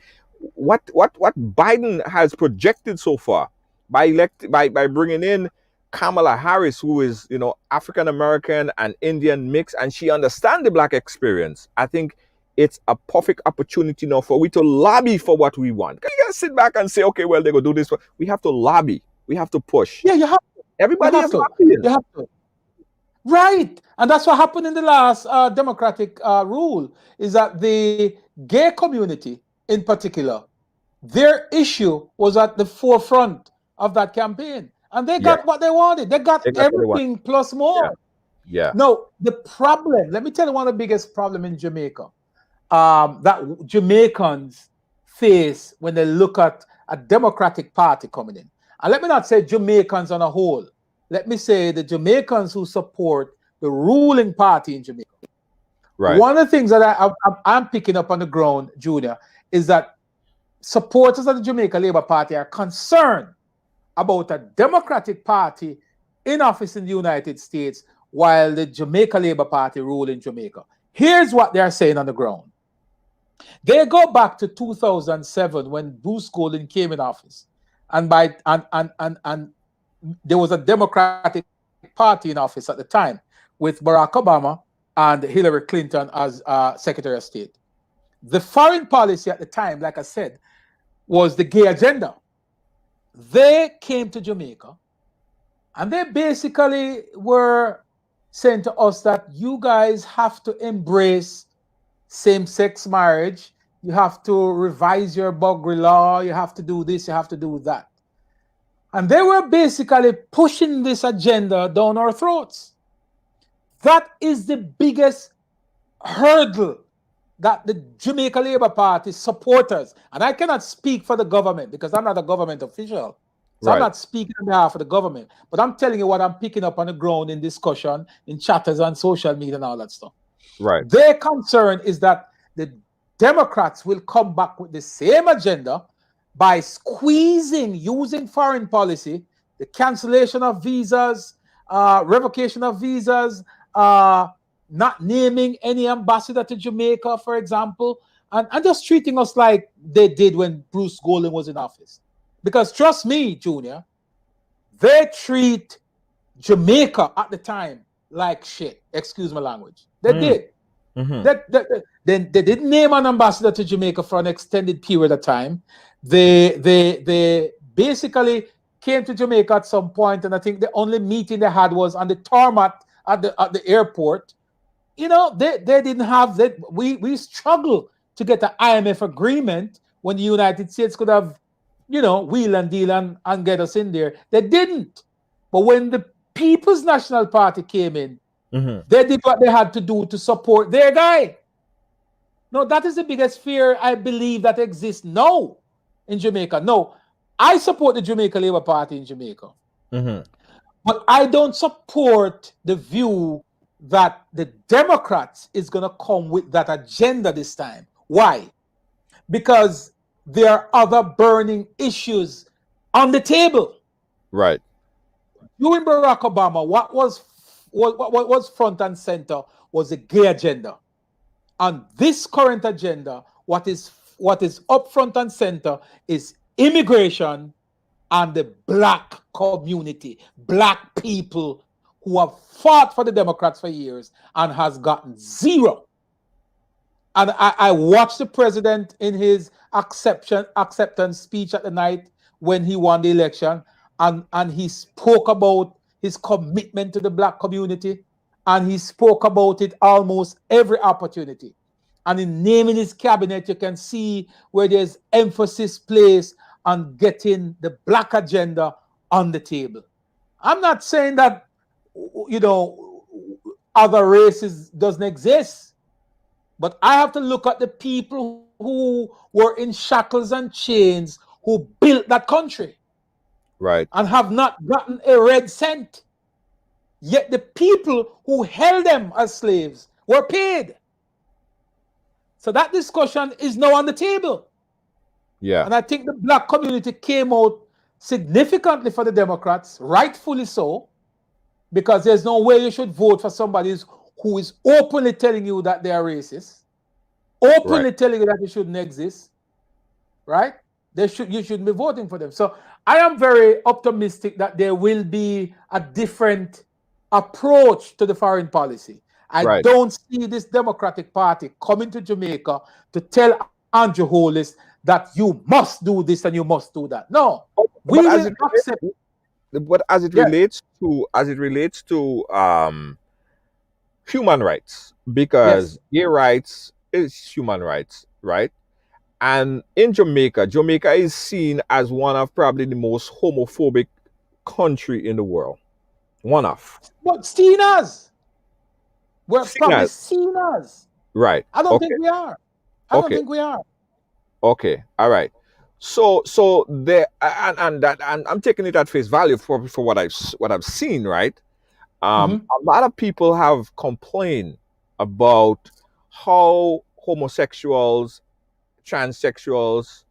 what Biden has projected so far by bringing in Kamala Harris, who is African American and Indian mix, and she understands the black experience. I think it's a perfect opportunity now for we to lobby for what we want. You can't sit back and say, okay, well, they go do this. We have to lobby. We have to push. Yeah, you have to. You Everybody have is to. lobbying. You have to. Right. And that's what happened in the last Democratic rule, is that the gay community in particular, their issue was at the forefront of that campaign. And they Yeah, got what they wanted. They got they got what they want. everything plus Yeah, more. yeah, No, the problem, let me tell you one of the biggest problem in Jamaica that Jamaicans face when they look at a Democratic Party coming in. And let me not say Jamaicans on a whole. Let me say the Jamaicans who support the ruling party in Jamaica. right, One of the things that I'm picking up on the ground, Junior, is that supporters of the Jamaica Labour Party are concerned about a Democratic Party in office in the United States while the Jamaica Labour Party rule in Jamaica. Here's what they're saying on the ground. They go back to 2007 when Bruce Golding came in office, and there was a Democratic Party in office at the time with Barack Obama and Hillary Clinton as Secretary of State. The foreign policy at the time, like I said, was the gay agenda. They came to Jamaica and they basically were saying to us that you guys have to embrace same-sex marriage. You have to revise your Buggery law. You have to do this. You have to do that. And they were basically pushing this agenda down our throats. That is the biggest hurdle that the Jamaica Labour Party supporters, and I cannot speak for the government because I'm not a government official, so I'm right, not speaking on behalf of the government, but I'm telling you what I'm picking up on the ground in discussion, in chatters on social media and all that stuff. right, Their concern is that the Democrats will come back with the same agenda by squeezing, using foreign policy, the cancellation of visas, revocation of visas, not naming any ambassador to Jamaica, for example, and just treating us like they did when Bruce Golding was in office. Because trust me, Junior, they treat Jamaica at the time like shit. Excuse my language. They Mm. did. They didn't name an ambassador to Jamaica for an extended period of time. They basically came to Jamaica at some point, and I think the only meeting they had was on the tarmac at the airport. You know, they didn't have that. We struggle to get the IMF agreement when the United States could have, wheel and deal and get us in there. They didn't. But when the People's National Party came in, they did what they had to do to support their guy. No, that is the biggest fear I believe that exists now in Jamaica. No, I support the Jamaica Labour Party in Jamaica. But I don't support the view that the Democrats is going to come with that agenda this time. Why? Because there are other burning issues on the table. Right. During Barack Obama, what was front and center was the gay agenda. And this current agenda, what is up front and center is immigration and the black community, black people who have fought for the Democrats for years and has gotten zero. And I watched the president in his acceptance speech at the night when he won the election, and he spoke about his commitment to the black community, and he spoke about it almost every opportunity. And in naming his cabinet, you can see where there's emphasis placed on getting the black agenda on the table. I'm not saying that, other races doesn't exist, but I have to look at the people who were in shackles and chains who built that country. Right. And have not gotten a red cent. Yet the people who held them as slaves were paid. So that discussion is now on the table. Yeah. And I think the black community came out significantly for the Democrats, rightfully so, because there's no way you should vote for somebody who is openly telling you that they are racist, openly telling you that they shouldn't exist, right? You shouldn't be voting for them. So I am very optimistic that there will be a different approach to the foreign policy. I don't see this Democratic Party coming to Jamaica to tell Andrew Hollis that you must do this and you must do that. No, we will accept. But as it relates to human rights, because gay rights is human rights, right? And in Jamaica is seen as one of probably the most homophobic country in the world. One of. But seen as. We're probably seen as. Right. I don't think we are. I don't think we are. Okay. All right. So there, and I'm taking it at face value for what I've seen, right? A lot of people have complained about how homosexuals, transsexuals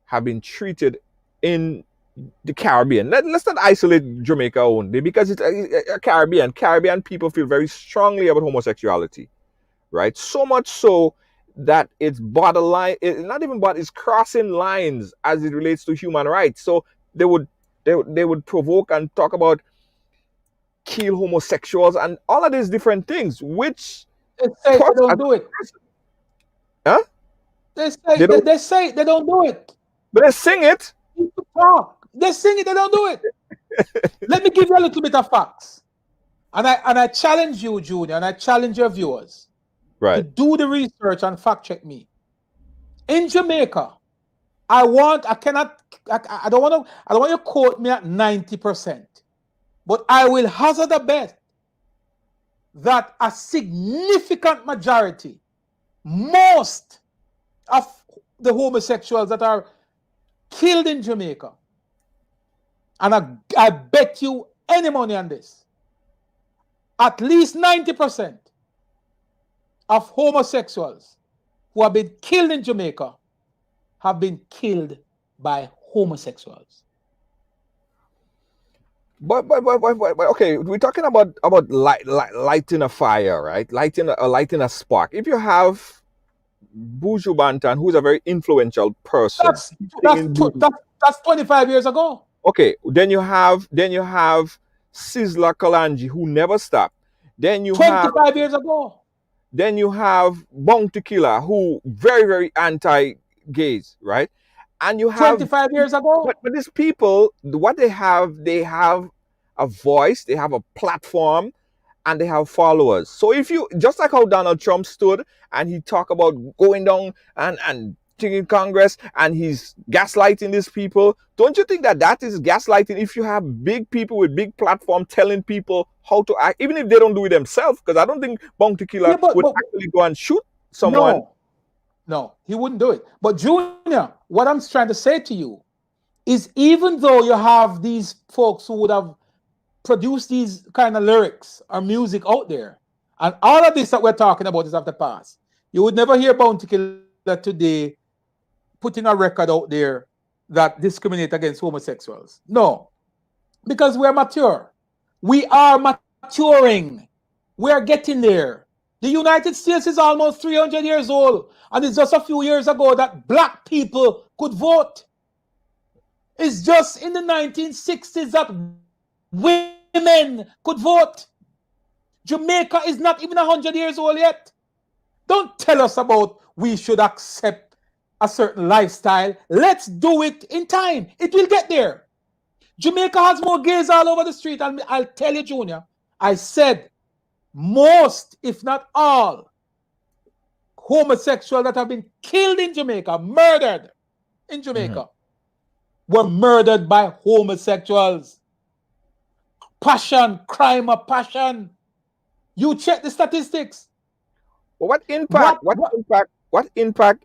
have been treated in the Caribbean. Let's not isolate Jamaica only, because it's a Caribbean. Caribbean people feel very strongly about homosexuality, right? So much so that it's borderline, not even but it's crossing lines as it relates to human rights. So they would provoke and talk about kill homosexuals and all of these different things, which they say they don't do it. Huh? They say they don't do it. But they sing it. People talk. They sing it, they don't do it. Let me give you a little bit of facts. And I challenge you, Junior, and I challenge your viewers to do the research and fact check me. In Jamaica, I don't want you to quote me at 90%, but I will hazard a bet that a significant majority, most of the homosexuals that are killed in Jamaica, and I bet you any money on this, at least 90% of homosexuals who have been killed in Jamaica have been killed by homosexuals. But okay, we're talking about lighting a fire, right? Lighting a spark. If you have Buju Banton, who's a very influential person, that's 25 years ago. Okay, then you have Sizzler Kalanji, who never stopped. Then you have 25 years ago. Bounty Killer, who very, very anti-gays, right? And you have 25 years ago. but these people, what they have a voice, they have a platform, and they have followers. So if you just like how Donald Trump stood and he talked about going down and in Congress and he's gaslighting these people, don't you think that is gaslighting if you have big people with big platform telling people how to act, even if they don't do it themselves? Because I don't think Bounty Killer Yeah, would actually go and shoot someone. No, he wouldn't do it. But Junior, what I'm trying to say to you is even though you have these folks who would have produced these kind of lyrics or music out there, and all of this that we're talking about is of the past, you would never hear Bounty Killer today putting a record out there that discriminate against homosexuals. No, because we're mature. We are maturing. We are getting there. The United States is almost 300 years old, and it's just a few years ago that black people could vote. It's just in the 1960s that women could vote. Jamaica is not even 100 years old yet. Don't tell us about we should accept a certain lifestyle. Let's do it in time. It will get there. Jamaica has more gays all over the street. And I'll tell you, Junior, I said most, if not all, homosexuals that have been killed in Jamaica, murdered in Jamaica, were murdered by homosexuals. Passion, crime of passion. You check the statistics. But what impact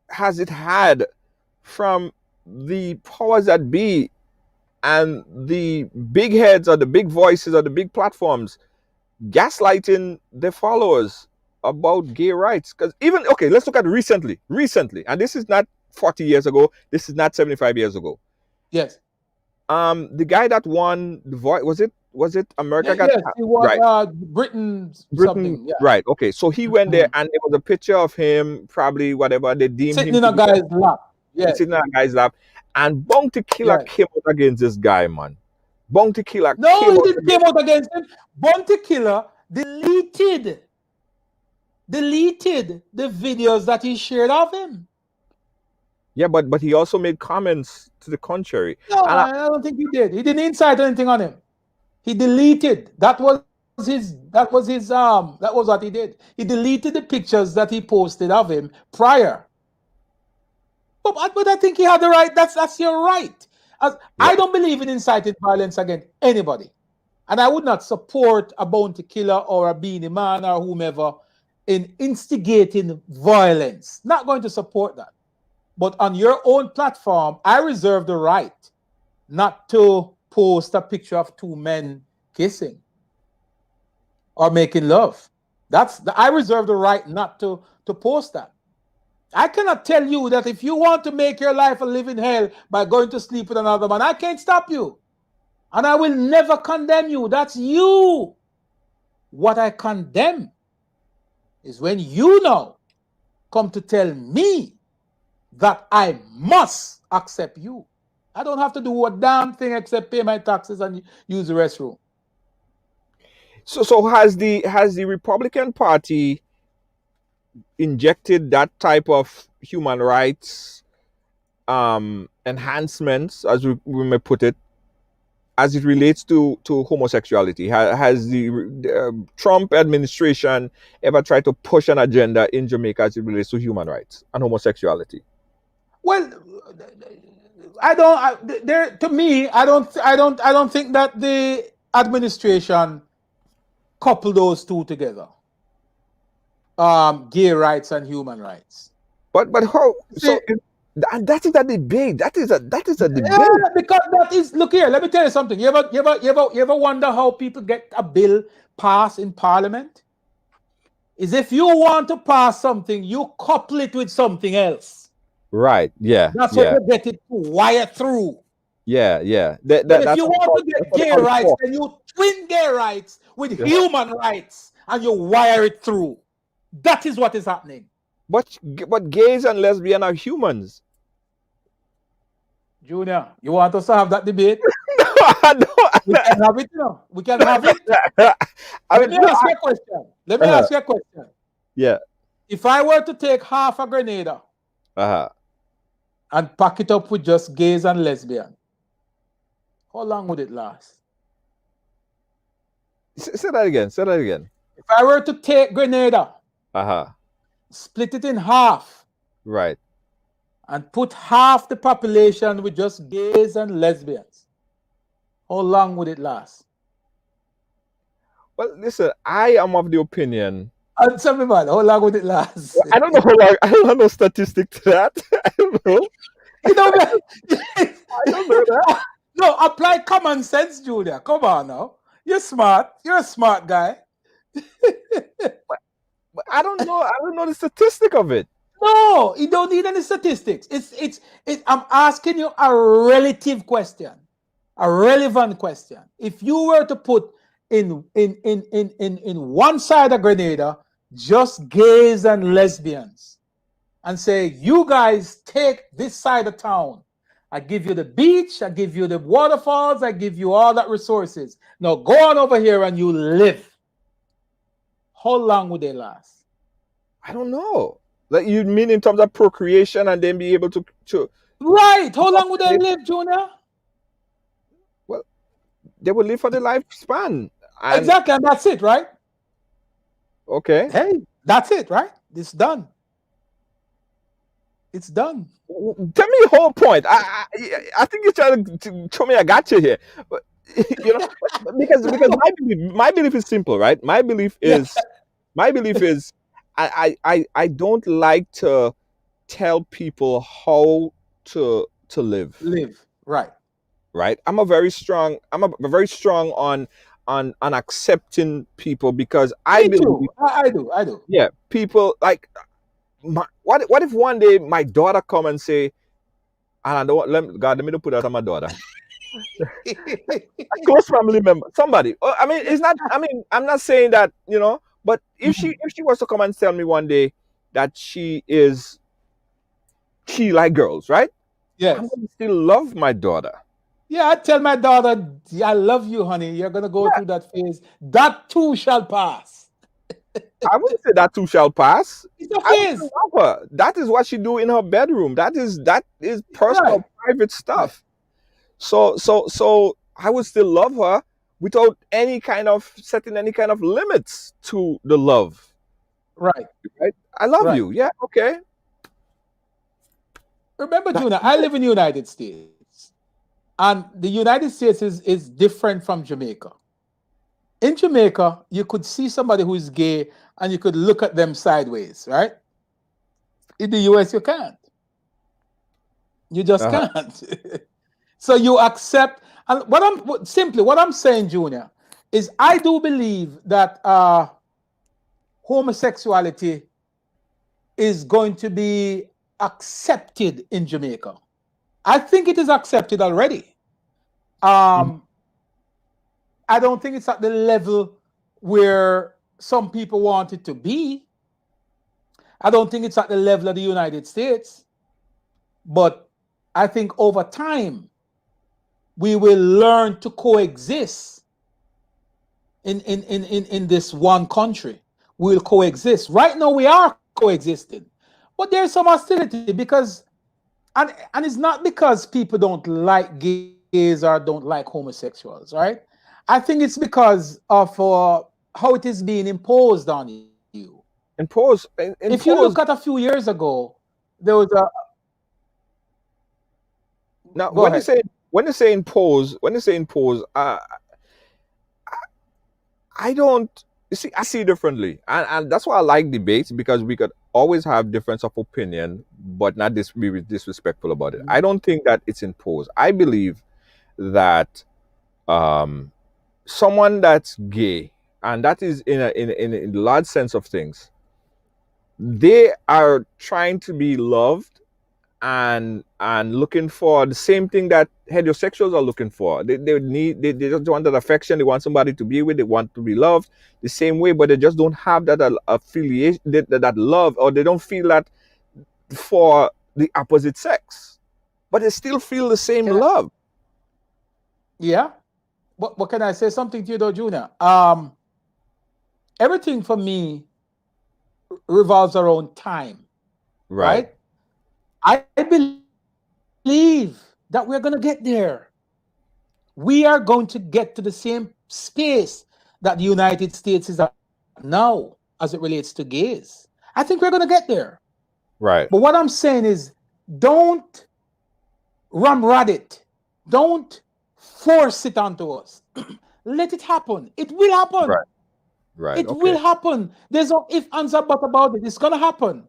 has it had from the powers that be and the big heads or the big voices or the big platforms gaslighting their followers about gay rights? Because even, okay, let's look at recently, and this is not 40 years ago, this is not 75 years ago. Yes. The guy that won the voice, was it America Got Yes, he won, right. Britain something. Yeah. Right. Okay. So he went there and there was a picture of him, probably whatever, they deemed sitting him in a guy's lap. Yeah. Sitting in a guy's lap. And Bounty Killer came out against this guy, man. Bounty Killer No, he didn't came out against him. Bounty Killer deleted the videos that he shared of him. Yeah, but he also made comments to the contrary. No, I don't think he did. He didn't incite anything on him. He deleted. That was what he did. He deleted the pictures that he posted of him prior. But I think he had the right. That's your right. I don't believe in inciting violence against anybody. And I would not support a Bounty Killer or a Beanie Man or whomever in instigating violence. Not going to support that. But on your own platform, I reserve the right not to post a picture of two men kissing or making love. I reserve the right not to post that. I cannot tell you that if you want to make your life a living hell by going to sleep with another man, I can't stop you. And I will never condemn you. That's you. What I condemn is when you now come to tell me that I must accept you. I don't have to do a damn thing except pay my taxes and use the restroom. So has the Republican Party injected that type of human rights enhancements, as we may put it, as it relates to homosexuality? Has the Trump administration ever tried to push an agenda in Jamaica as it relates to human rights and homosexuality? Well, I don't think that the administration couple those two together. Gay rights and human rights. But how? So that is a debate. That is a debate. Yeah, because that is. Look here. Let me tell you something. You ever wonder how people get a bill passed in Parliament? Is if you want to pass something, you couple it with something else. Right. Yeah. That's what you get it to wire through. Yeah. Yeah. But if you want to get gay rights, then you twin gay rights with human rights and you wire it through. That is what is happening. But gays and lesbians are humans. Junior, you want us to have that debate? I don't. We can have it, you know. We can have it. I Let mean, me no, ask you a question. Let me uh, ask you a question. yeah. If I were to take half a Grenada Uh-huh. and pack it up with just gays and lesbians, how long would it last? Say that again. Say that again. If I were to take Grenada, Uh-huh. split it in half, Right. and put half the population with just gays and lesbians, how long would it last? Well, listen, I am of the opinion. Answer me, man. How long would it last? I don't know how long. I don't have no statistic to that. I don't know. You know, man. I don't know that. No, apply common sense, Julia. Come on now. You're smart. You're a smart guy. But I don't know. I don't know the statistic of it. No, you don't need any statistics. I'm asking you a relative question, a relevant question. If you were to put in one side of Grenada just gays and lesbians, and say, you guys take this side of town. I give you the beach, I give you the waterfalls, I give you all that resources. Now go on over here and you live. How long would they last? I don't know. Like you mean in terms of procreation and then be able to Right. How long would they live, Junior? well, they will live for the lifespan. And Exactly, and that's it, right? okay. Hey, that's it, right? It's done. It's done. Tell me your whole point. I think you're trying to show me I got you here. But, you know, because my belief is simple, right? Yeah. My belief is I don't like to tell people how to live. Live. Right. Right? I'm a very strong on accepting people because I Me too. believe I do. I do. yeah, people like what if one day my daughter come and say, and I don't want let me not put that on my daughter. A close family member, somebody. I mean, it's not. I mean, I'm not saying that but if she was to come and tell me one day that she like girls, right? I'm Yes. gonna still love my daughter. Yeah, I tell my daughter, I love you, honey. You're going to go through that phase. That too shall pass. I wouldn't say that too shall pass. It's a I would still phase. love her. That is what she do in her bedroom. That is Right. personal, private Right. stuff. So I would still love her without any kind of setting any kind of limits to the love. Right. Right? I love Right. you. Yeah, okay. Remember, Junior, I live in the United States. And the United States is different from Jamaica. In Jamaica, you could see somebody who is gay and you could look at them sideways, right? In the US, you can't. You just Uh-huh. can't. So you accept. And what I'm saying, Junior, is I do believe that homosexuality is going to be accepted in Jamaica. I think it is accepted already. Mhm. I don't think it's at the level where some people want it to be. I don't think it's at the level of the United States. But I think over time, we will learn to coexist in this one country. We'll coexist. Right now, we are coexisting. But there's some hostility because, and it's not because people don't like gays or don't like homosexuals, right? I think it's because of how it is being imposed on you. Impose If you impose look at a few years ago, there was a. now Go ahead. when you say impose, I don't you see I see it differently. And that's why I like debates because we could always have difference of opinion, but not be disrespectful about it. I don't think that it's imposed. I believe that um someone that's gay, and that is in a large sense of things, they are trying to be loved and looking for the same thing that heterosexuals are looking for. They just want that affection. They want somebody to be with. They want to be loved the same way, but they just don't have that affiliation, that love, or they don't feel that for the opposite sex. But they still feel the same Can I, love. Yeah. What can I say something to you though, Junior? Everything for me revolves around time, Right. right? I believe that we're gonna get there. We are going to get to the same space that the United States is at now as it relates to gays. I think we're gonna get there. Right. But what I'm saying is don't ramrod it. Don't force it onto us. Let it happen. It will happen. Right. Right. It Okay. will happen. There's no if, ands, or but about it. It's gonna happen.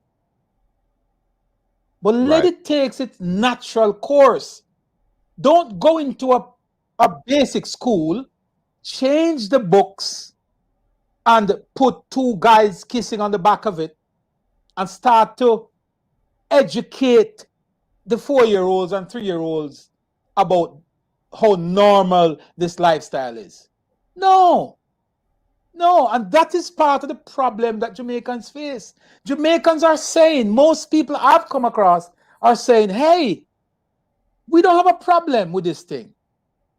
But let Right. it take its natural course. Don't go into a basic school, change the books, and put two guys kissing on the back of it and start to educate the 4 year olds and 3 year olds about how normal this lifestyle is. No, no, and that is part of the problem that Jamaicans face. Jamaicans are saying, most people I've come across are saying, hey, we don't have a problem with this thing.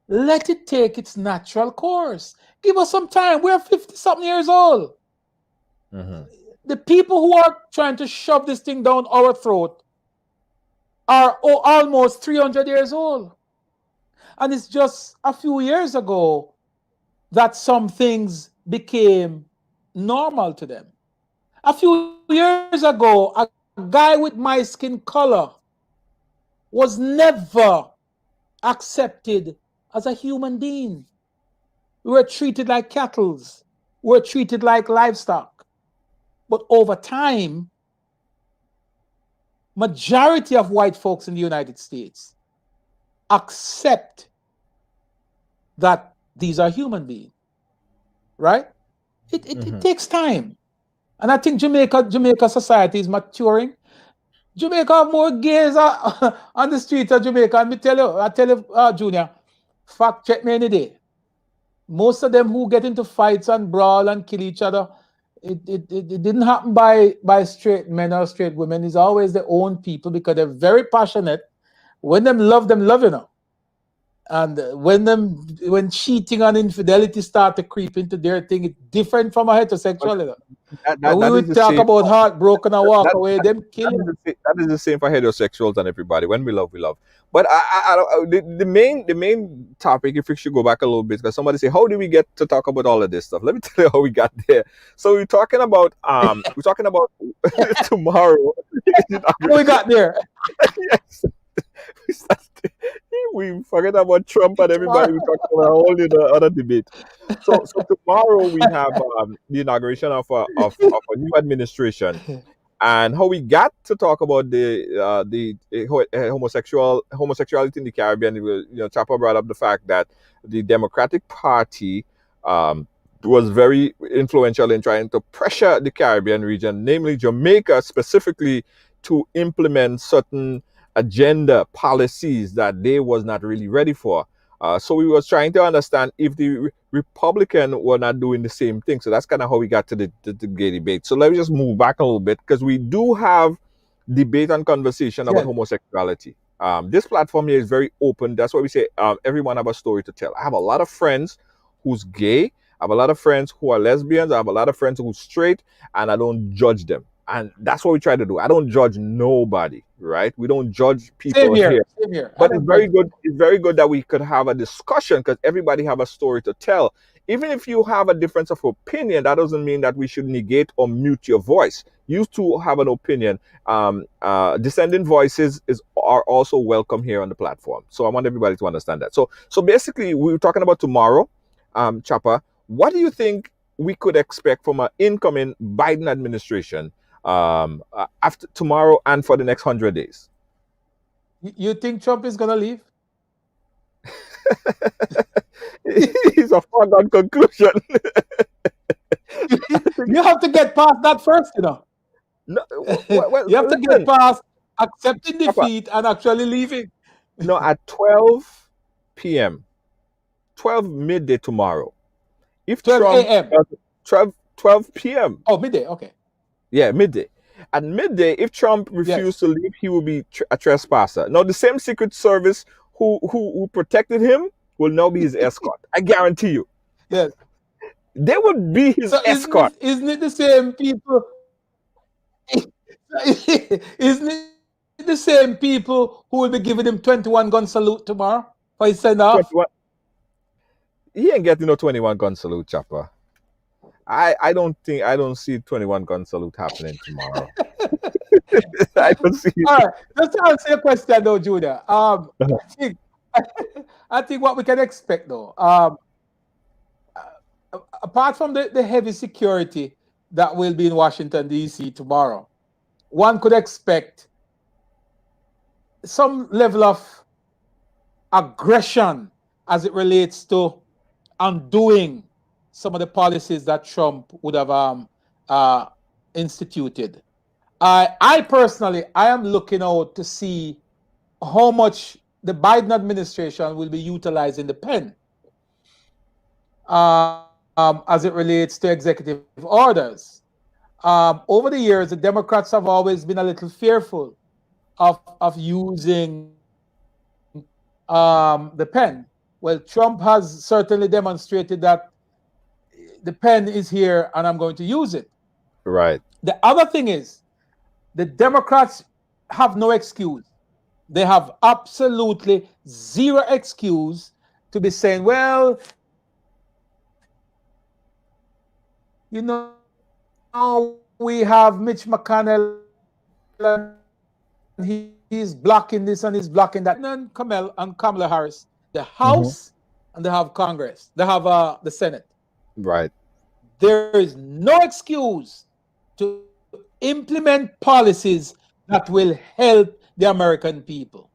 Let it take its natural course. Give us some time. We're 50 something years old. Mm-hmm. The people who are trying to shove this thing down our throat are almost 300 years old. And it's just a few years ago that some things became normal to them. A few years ago, a guy with my skin color was never accepted as a human being. We were treated like cattle. We were treated like livestock. But over time, majority of white folks in the United States accept that these are human beings, right? It Mm-hmm. takes time. And I think Jamaica society is maturing. Jamaica have more gays on the streets of Jamaica. And I tell you, Junior, fact check me any day. Most of them who get into fights and brawl and kill each other, it didn't happen by straight men or straight women. It's always their own people because they're very passionate. When them love, you know. And when cheating and infidelity start to creep into their thing, it's different from a But heterosexual. You know. that, When that we that is would the talk same. about heartbroken and walk That, away, that, them kill that is you. that is the same for heterosexuals and everybody. When we love, we love. But the main topic, if we should go back a little bit, because somebody say, how do we get to talk about all of this stuff? Let me tell you how we got there. So we're talking about tomorrow. How we got there? Yes. we started- we forget about Trump and everybody. Tomorrow. We talked about a whole other debate. So tomorrow we have the inauguration of a new administration, and how we got to talk about homosexuality in the Caribbean. Chapa brought up the fact that the Democratic Party was very influential in trying to pressure the Caribbean region, namely Jamaica specifically, to implement certain agenda policies that they was not really ready for. So we was trying to understand if the Republican were not doing the same thing. So that's kind of how we got to the gay debate. So let me just move back a little bit because we do have debate and conversation about Yes. homosexuality. This platform here is very open. That's why we say everyone have a story to tell. I have a lot of friends who's gay. I have a lot of friends who are lesbians. I have a lot of friends who's straight, and I don't judge them. And that's what we try to do. I don't judge nobody, right? We don't judge people Same here. here. Same here. I But it's don't very judge. good. It's very good that we could have a discussion because everybody have a story to tell. Even if you have a difference of opinion, that doesn't mean that we should negate or mute your voice. You too have an opinion. Dissenting voices are also welcome here on the platform. So I want everybody to understand that. So basically, we were talking about tomorrow, Chapa. What do you think we could expect from an incoming Biden administration after tomorrow and for the next 100 days? You think Trump is gonna leave? It's a foregone conclusion. You have to get past that first, you know. No, well, You have to get listen, past accepting Papa. defeat and actually leaving. No, at 12 p.m., 12 midday tomorrow. If 12 Trump a.m. 12 p.m. Oh, midday. Okay. Yeah, midday. At midday, if Trump Yes. refused to leave, he will be a trespasser. Now, the same Secret Service who protected him will now be his escort. I guarantee you. Yes. They would be his So escort. isn't it the same people? Isn't it the same people who will be giving him 21 gun salute tomorrow for his send off? 21, he ain't getting no 21 gun salute, Chopper. I don't see 21 gun salute happening tomorrow. I don't see it. All right, just to answer your question though, Junior. I think I think what we can expect though, apart from the heavy security that will be in Washington D.C. tomorrow, one could expect some level of aggression as it relates to undoing some of the policies that Trump would have instituted. I personally, I am looking out to see how much the Biden administration will be utilizing the pen as it relates to executive orders. Over the years, the Democrats have always been a little fearful of using the pen. Well, Trump has certainly demonstrated that the pen is here and I'm going to use it. Right. The other thing is, the Democrats have no excuse. They have absolutely zero excuse to be saying, well, you know, we have Mitch McConnell and he's blocking this and he's blocking that. And Kamala Harris, the House and they have Congress. They have the Senate. Right. There is no excuse to implement policies that will help the American people.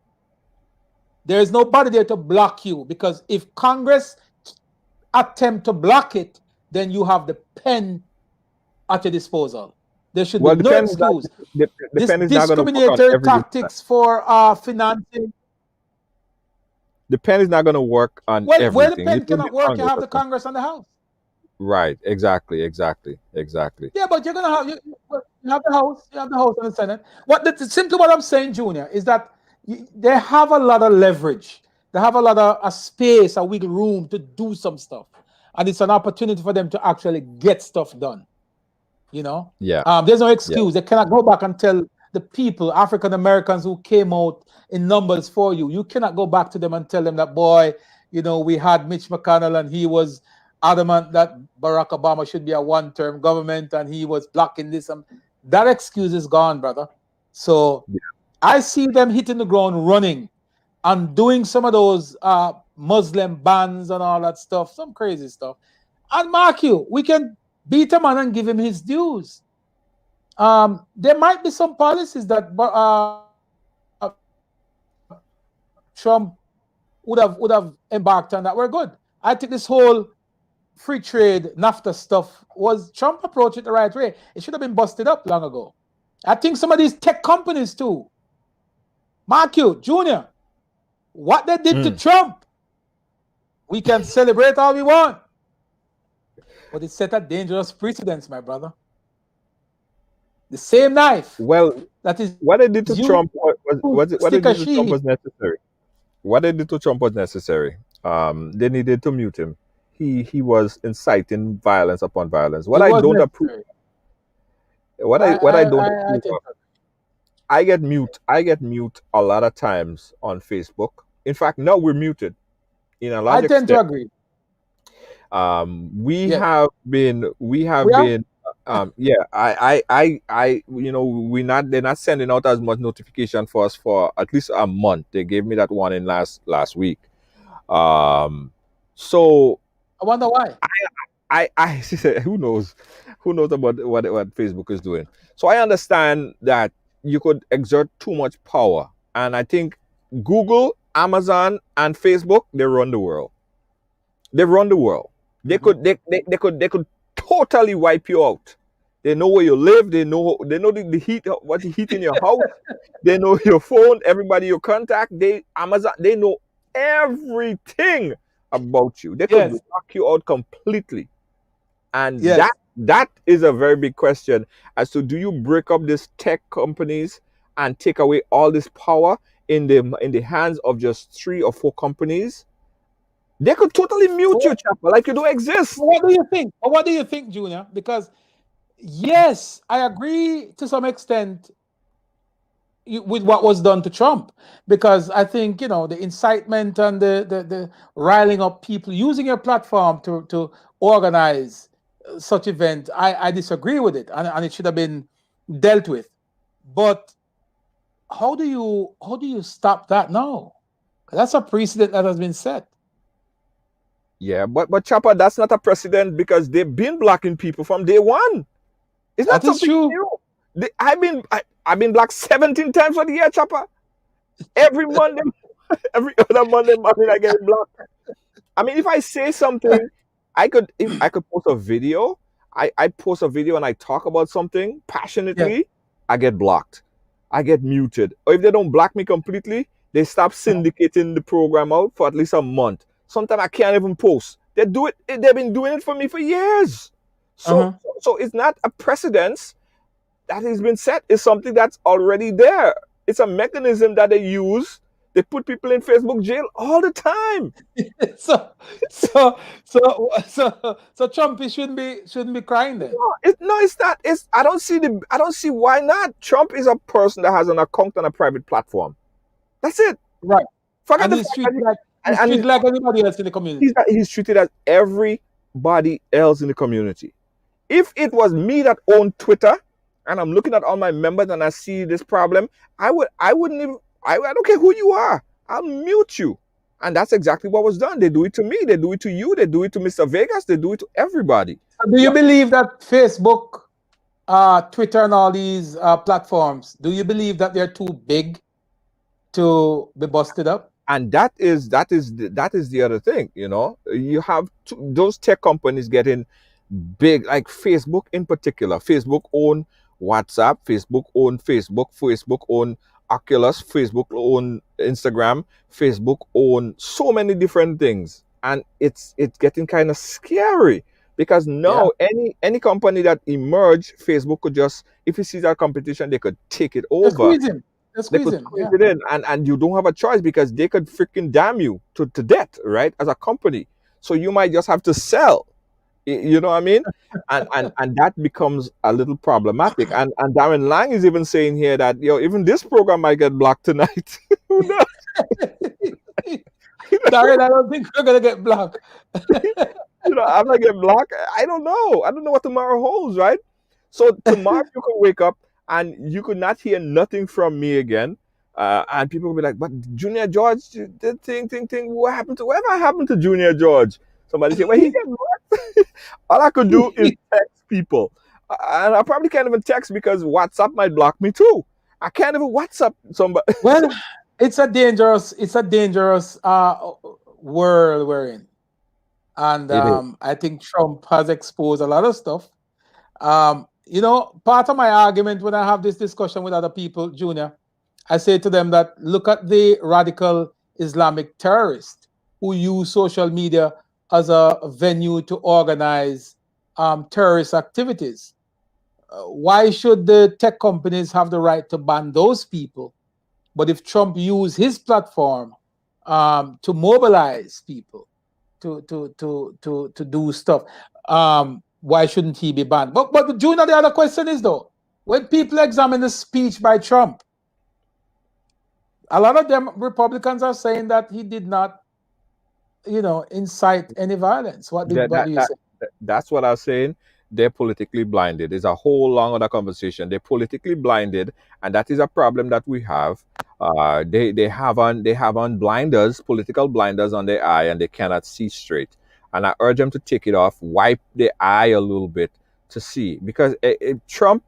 There is nobody there to block you, because if Congress attempt to block it, then you have the pen at your disposal. There should be no excuse. The This pen is not going to work on discriminatory every tactics for financing. The pen is not going to work on Well, everything. where the pen It will cannot be work, you Congress have the that's gonna- Congress and the House. Right. Exactly. Yeah, but you're gonna have you have the House, you have the House and the Senate. Simply what I'm saying, Junior, is that they have a lot of leverage. They have a lot of a space, a wiggle room to do some stuff, and it's an opportunity for them to actually get stuff done. You know, Yeah. There's no excuse. They cannot go back and tell the people, African Americans who came out in numbers for you. You cannot go back to them and tell them that, boy, you know, we had Mitch McConnell and he was adamant that Barack Obama should be a one-term government and he was blocking this. That excuse is gone, brother. So I see them hitting the ground running and doing some of those Muslim bans and all that stuff, some crazy stuff. And mark you, we can beat a man and give him his dues. There might be some policies that Trump would have embarked on that were good. I think this whole free trade NAFTA stuff was Trump approached it the right way. It should have been busted up long ago. I think some of these tech companies too, mark you, Junior, what they did to Trump, we can celebrate all we want, but it set a dangerous precedence, my brother. The same knife. Well, that is what they did to Trump was necessary. What they did to Trump was necessary. They needed to mute him. He was inciting violence upon violence. What I don't approve. What I don't approve of. I get mute a lot of times on Facebook. In fact, now we're muted. In a large extent. I tend to agree. We have been you know, they're not sending out as much notification for us for at least a month. They gave me that warning last week. So I wonder why. I who knows about what Facebook is doing. So I understand that you could exert too much power, and I think Google, Amazon, and Facebook, they run the world. They could totally wipe you out. They know where you live. They know the heat, what's the heat in your house. They know your phone, everybody you contact. Amazon, they know everything about you. They could lock you out completely. And that is a very big question as to, do you break up these tech companies and take away all this power in the hands of just 3 or 4 companies? They could totally mute you, Chopper, like you don't exist. What do you think? Or what do you think, Junior? Because yes, I agree to some extent with what was done to Trump, because I think the incitement and the riling up people using your platform to organize such event. I disagree with it, and it should have been dealt with. But how do you stop that now? 'Cause that's a precedent that has been set. Yeah, but Chopper, that's not a precedent because they've been blocking people from day one. It's not That is something true. new. I've been blocked 17 times for the year, Chopper. Every Monday, every other Monday morning, I get blocked. I mean, if I say something, if I could post a video. I post a video and I talk about something Yeah. passionately, I get blocked. I get muted. Or if they don't block me completely, they stop syndicating the program out for at least a month. Sometimes I can't even post. They've been doing it for me for years. So Uh-huh. so it's not a precedence that has been set. It's something that's already there. It's a mechanism that they use. They put people in Facebook jail all the time. so so so Trump shouldn't be crying then. No, it's not. I don't see why not. Trump is a person that has an account on a private platform. That's it. Right. Forget And the he's fact that treated like he's and treated like anybody else in the community. he's treated as everybody else in the community. If it was me that owned Twitter and I'm looking at all my members and I see this problem, I wouldn't even I don't care who you are. I'll mute you. And that's exactly what was done. They do it to me, they do it to you, they do it to Mr. Vegas, they do it to everybody. So do you believe that Facebook, Twitter, and all these platforms, do you believe that they're too big to be busted up? And that is the other thing. You have those tech companies getting big, like Facebook in particular. Facebook own WhatsApp, Facebook own Oculus, Facebook own Instagram, Facebook own so many different things, and it's getting kind of scary because Yeah. now any company that emerge, Facebook could just, if it sees that competition, they could take it They're over. squeezing. They're They could squeezing. squeeze Yeah. it in, and you don't have a choice because they could freaking damn you to death, right? As a company. So you might just have to sell. You know what I mean? And that becomes a little problematic. And Darren Lang is even saying here that even this program might get blocked tonight. Who knows? Darren, I don't think we're gonna get blocked. I'm gonna get blocked. I don't know. I don't know what tomorrow holds, right? So tomorrow you could wake up and you could not hear nothing from me again. And people will be like, but Junior George did thing. Whatever happened to Junior George? Somebody say, well, he get blocked. All I could do is text people. And I probably can't even text because WhatsApp might block me too. I can't even WhatsApp somebody. Well, it's a dangerous world we're in. And It is. I think Trump has exposed a lot of stuff. Part of my argument when I have this discussion with other people, Junior, I say to them that look at the radical Islamic terrorists who use social media as a venue to organize terrorist activities. Why should the tech companies have the right to ban those people? But if Trump used his platform to mobilize people to do stuff, why shouldn't he be banned? But Junior, the other question is though, when people examine the speech by Trump, a lot of them Republicans are saying that he did not, incite any violence. What that, do that, you that say? that's what I was saying. They're politically blinded. It's a whole long other conversation. They're politically blinded, and that is a problem that we have. They have on blinders, political blinders on their eye, and they cannot see straight. And I urge them to take it off, wipe their eye a little bit to see, because Trump,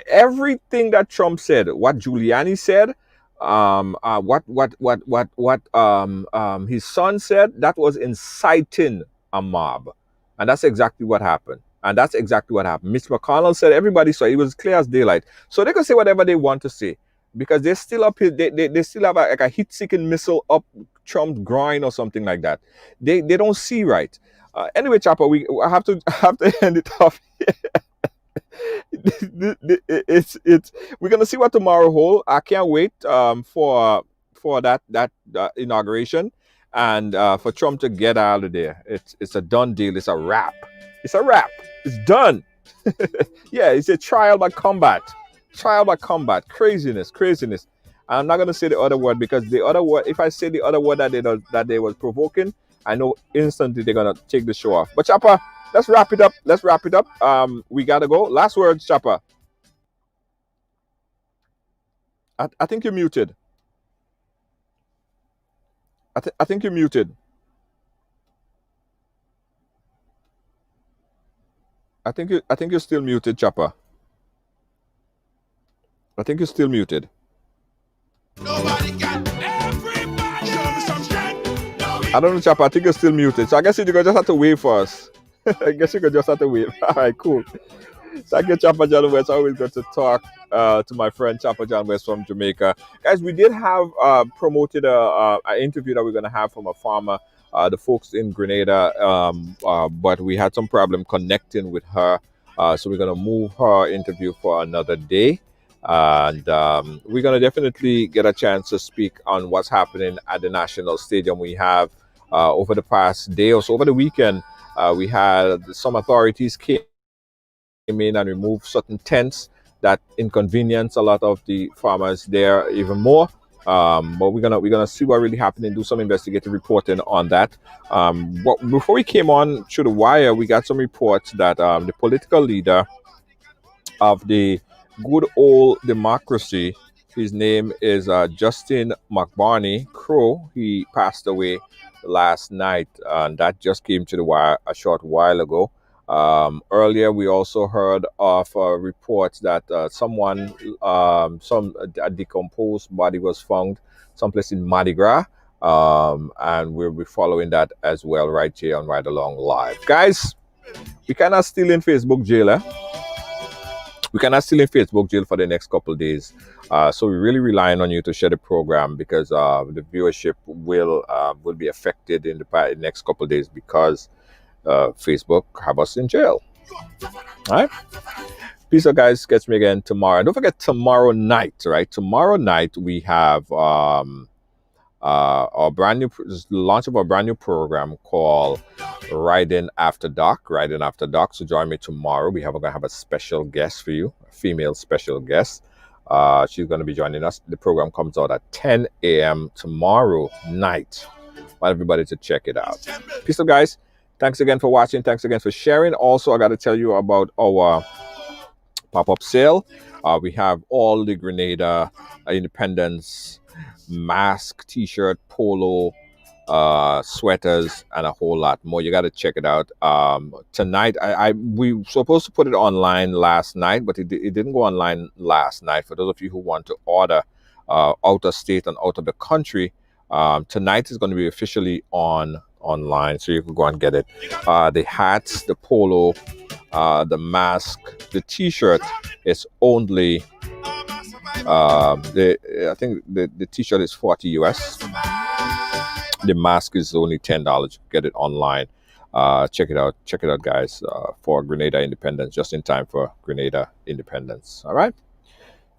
everything that Trump said, what Giuliani said, what his son said, that was inciting a mob, and that's exactly what happened. And that's exactly what happened. Mitch McConnell said everybody saw it. It was clear as daylight. So they can say whatever they want to say because they're still up here. They still have like a heat-seeking missile up Trump's groin or something like that. They don't see right. Anyway, Chopper, I have to have to end it off. It's we're gonna see what tomorrow hold. I can't wait for that inauguration, And for Trump to get out of there, it's a done deal. It's a wrap. It's a wrap. It's done. Yeah, it's a trial by combat. Trial by combat. Craziness. Craziness. I'm not gonna say the other word because the other word, if I say the other word that they was provoking, I know instantly they're gonna take the show off. But Chopper, let's wrap it up. Let's wrap it up. We gotta go. Last words, Chopper. I think you're muted. I think you're muted. I think you're still muted, Chopper. I think you're still muted. Nobody can. Everybody show me some strength. No, I don't know, Chopper. I think you're still muted. So I guess you're gonna just have to wait for us. I guess you're gonna just have to wait. All right, cool. Thank you, Chopper John West. Always good to talk to my friend Chopper John West from Jamaica. Guys, we did have promoted an interview that we're going to have from a farmer, the folks in Grenada, but we had some problem connecting with her. So we're going to move her interview for another day. And we're going to definitely get a chance to speak on what's happening at the National Stadium. We have over the past day or so, over the weekend, we had some authorities came in and remove certain tents that inconvenience a lot of the farmers there even more. But we're gonna see what really happened and do some investigative reporting on that. But before we came on through the wire, we got some reports that the political leader of the good old democracy, his name is Justin McBarney Crow. He passed away last night, and that just came to the wire a short while ago. Earlier, we also heard of reports that a decomposed body was found someplace in Mardi Gras, and we'll be following that as well right here on Ride Along Live. Guys, we cannot still in Facebook jail, eh? We cannot still in Facebook jail for the next couple of days. So we're really relying on you to share the program because the viewership will be affected in the next couple of days because Facebook have us in jail. All right. Peace out, guys. Catch me again tomorrow. And don't forget tomorrow night, right? Tomorrow night we have our launch of a brand new program called Riding After Dark. Riding After Dark. So join me tomorrow. We're gonna have a special guest for you, a female special guest. She's gonna be joining us. The program comes out at 10 a.m. tomorrow night. I want everybody to check it out. Peace out, guys. Thanks again for watching. Thanks again for sharing. Also, I got to tell you about our pop-up sale. We have all the Grenada Independence mask, t-shirt, polo, sweaters, and a whole lot more. You got to check it out. Tonight, we were supposed to put it online last night, but it didn't go online last night. For those of you who want to order out of state and out of the country, tonight is going to be officially online, so you can go and get it. The hats, the polo, the mask, the t-shirt is only I think the t-shirt is 40 US. The mask is only $10. Get it online. Check it out, guys, for Grenada Independence, just in time for Grenada Independence. All right,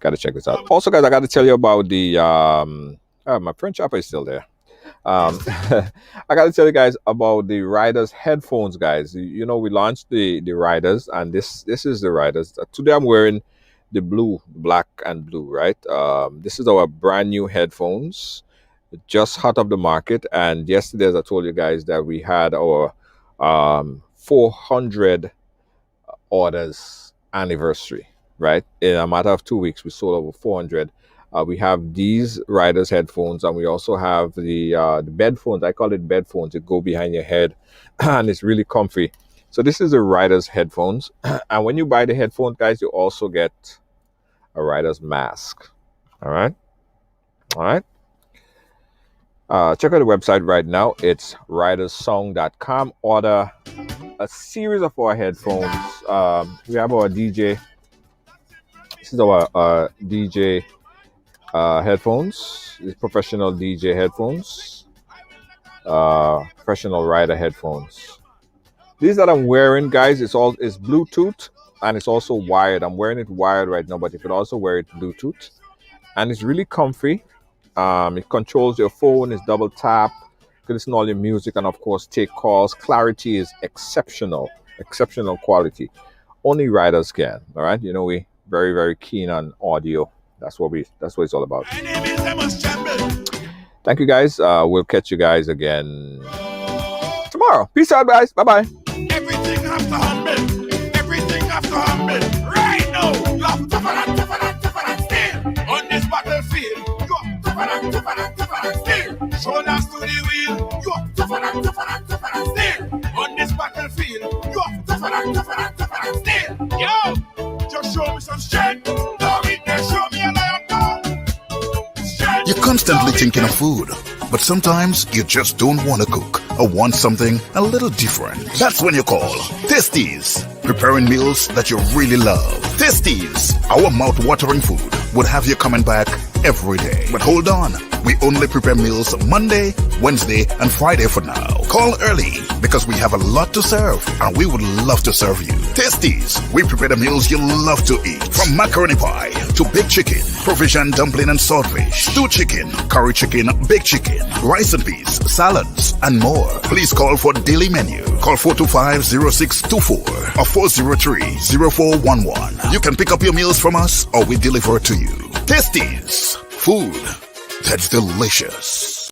gotta check this out. Also, guys, I gotta tell you about the my friend Chopper is still there. I gotta tell you guys about the Riders headphones, guys. You know, we launched the Riders, and this is the Riders. Today I'm wearing the black and blue, right? This is our brand new headphones, just hot off the market. And yesterday, as I told you guys, that we had our 400 orders anniversary, right? In a matter of 2 weeks, we sold over 400. We have these Riders headphones, and we also have the bed phones. I call it bed phones. It go behind your head, and it's really comfy. So this is the Riders headphones, and when you buy the headphones, guys, you also get a Riders mask. All right. Check out the website right now. It's ridersong.com. Order a series of our headphones. We have our DJ. This is our DJ headphones. These professional DJ headphones. Professional rider headphones. These that I'm wearing, guys, it's Bluetooth and it's also wired. I'm wearing it wired right now, but you could also wear it Bluetooth, and it's really comfy. It controls your phone. It's double tap. can listen to all your music and, of course, take calls. Clarity is exceptional quality. Only riders can. All right, you know, we very, very keen on audio. That's what it's all about. Thank you, guys. We'll catch you guys again tomorrow. Peace out, guys. Bye-bye. Everything have to humble. Everything have to humble. Right now, you have tougher than steel. On this battlefield, you have tougher than steel. Shoulders to the wheel, you have tougher than steel. On this battlefield, you have tougher than steel. Yo, just show me some strength. No weakness, show me a lion now. You're constantly thinking of food, but sometimes you just don't want to cook or want something a little different. That's when you call Tasties, preparing meals that you really love. Tasties, our mouth-watering food, would have you coming back every day. But hold on, we only prepare meals Monday, Wednesday, and Friday for now. Call early because we have a lot to serve and we would love to serve you. Tasties, we prepare the meals you love to eat. From macaroni pie to baked chicken, provision dumpling and swordfish, stewed chicken, curry chicken, baked chicken, rice and peas, salads, and more. Please call for daily menu. Call 425-0624 or 403-0411. You can pick up your meals from us or we deliver it to you. Tasties, food that's delicious.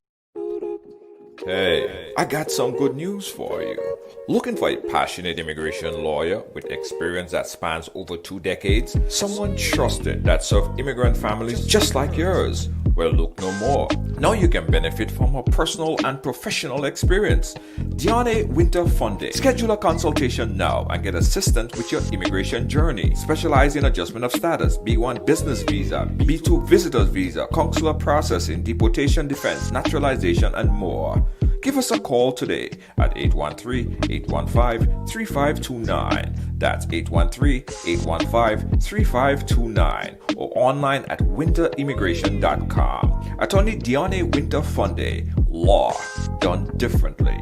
Hey, I got some good news for you. Looking for a passionate immigration lawyer with experience that spans over 2 decades? Someone trusted that served immigrant families just like yours? Well, look no more. Now you can benefit from her personal and professional experience. Diane Winter Funde. Schedule a consultation now and get assistance with your immigration journey. Specialize in adjustment of status, B1 business visa, B2 visitors visa, consular processing, deportation defense, naturalization, and more. Give us a call today at 813-815-3529. That's 813-815-3529 or online at winterimmigration.com. Attorney Diane Winter Funde, law done differently.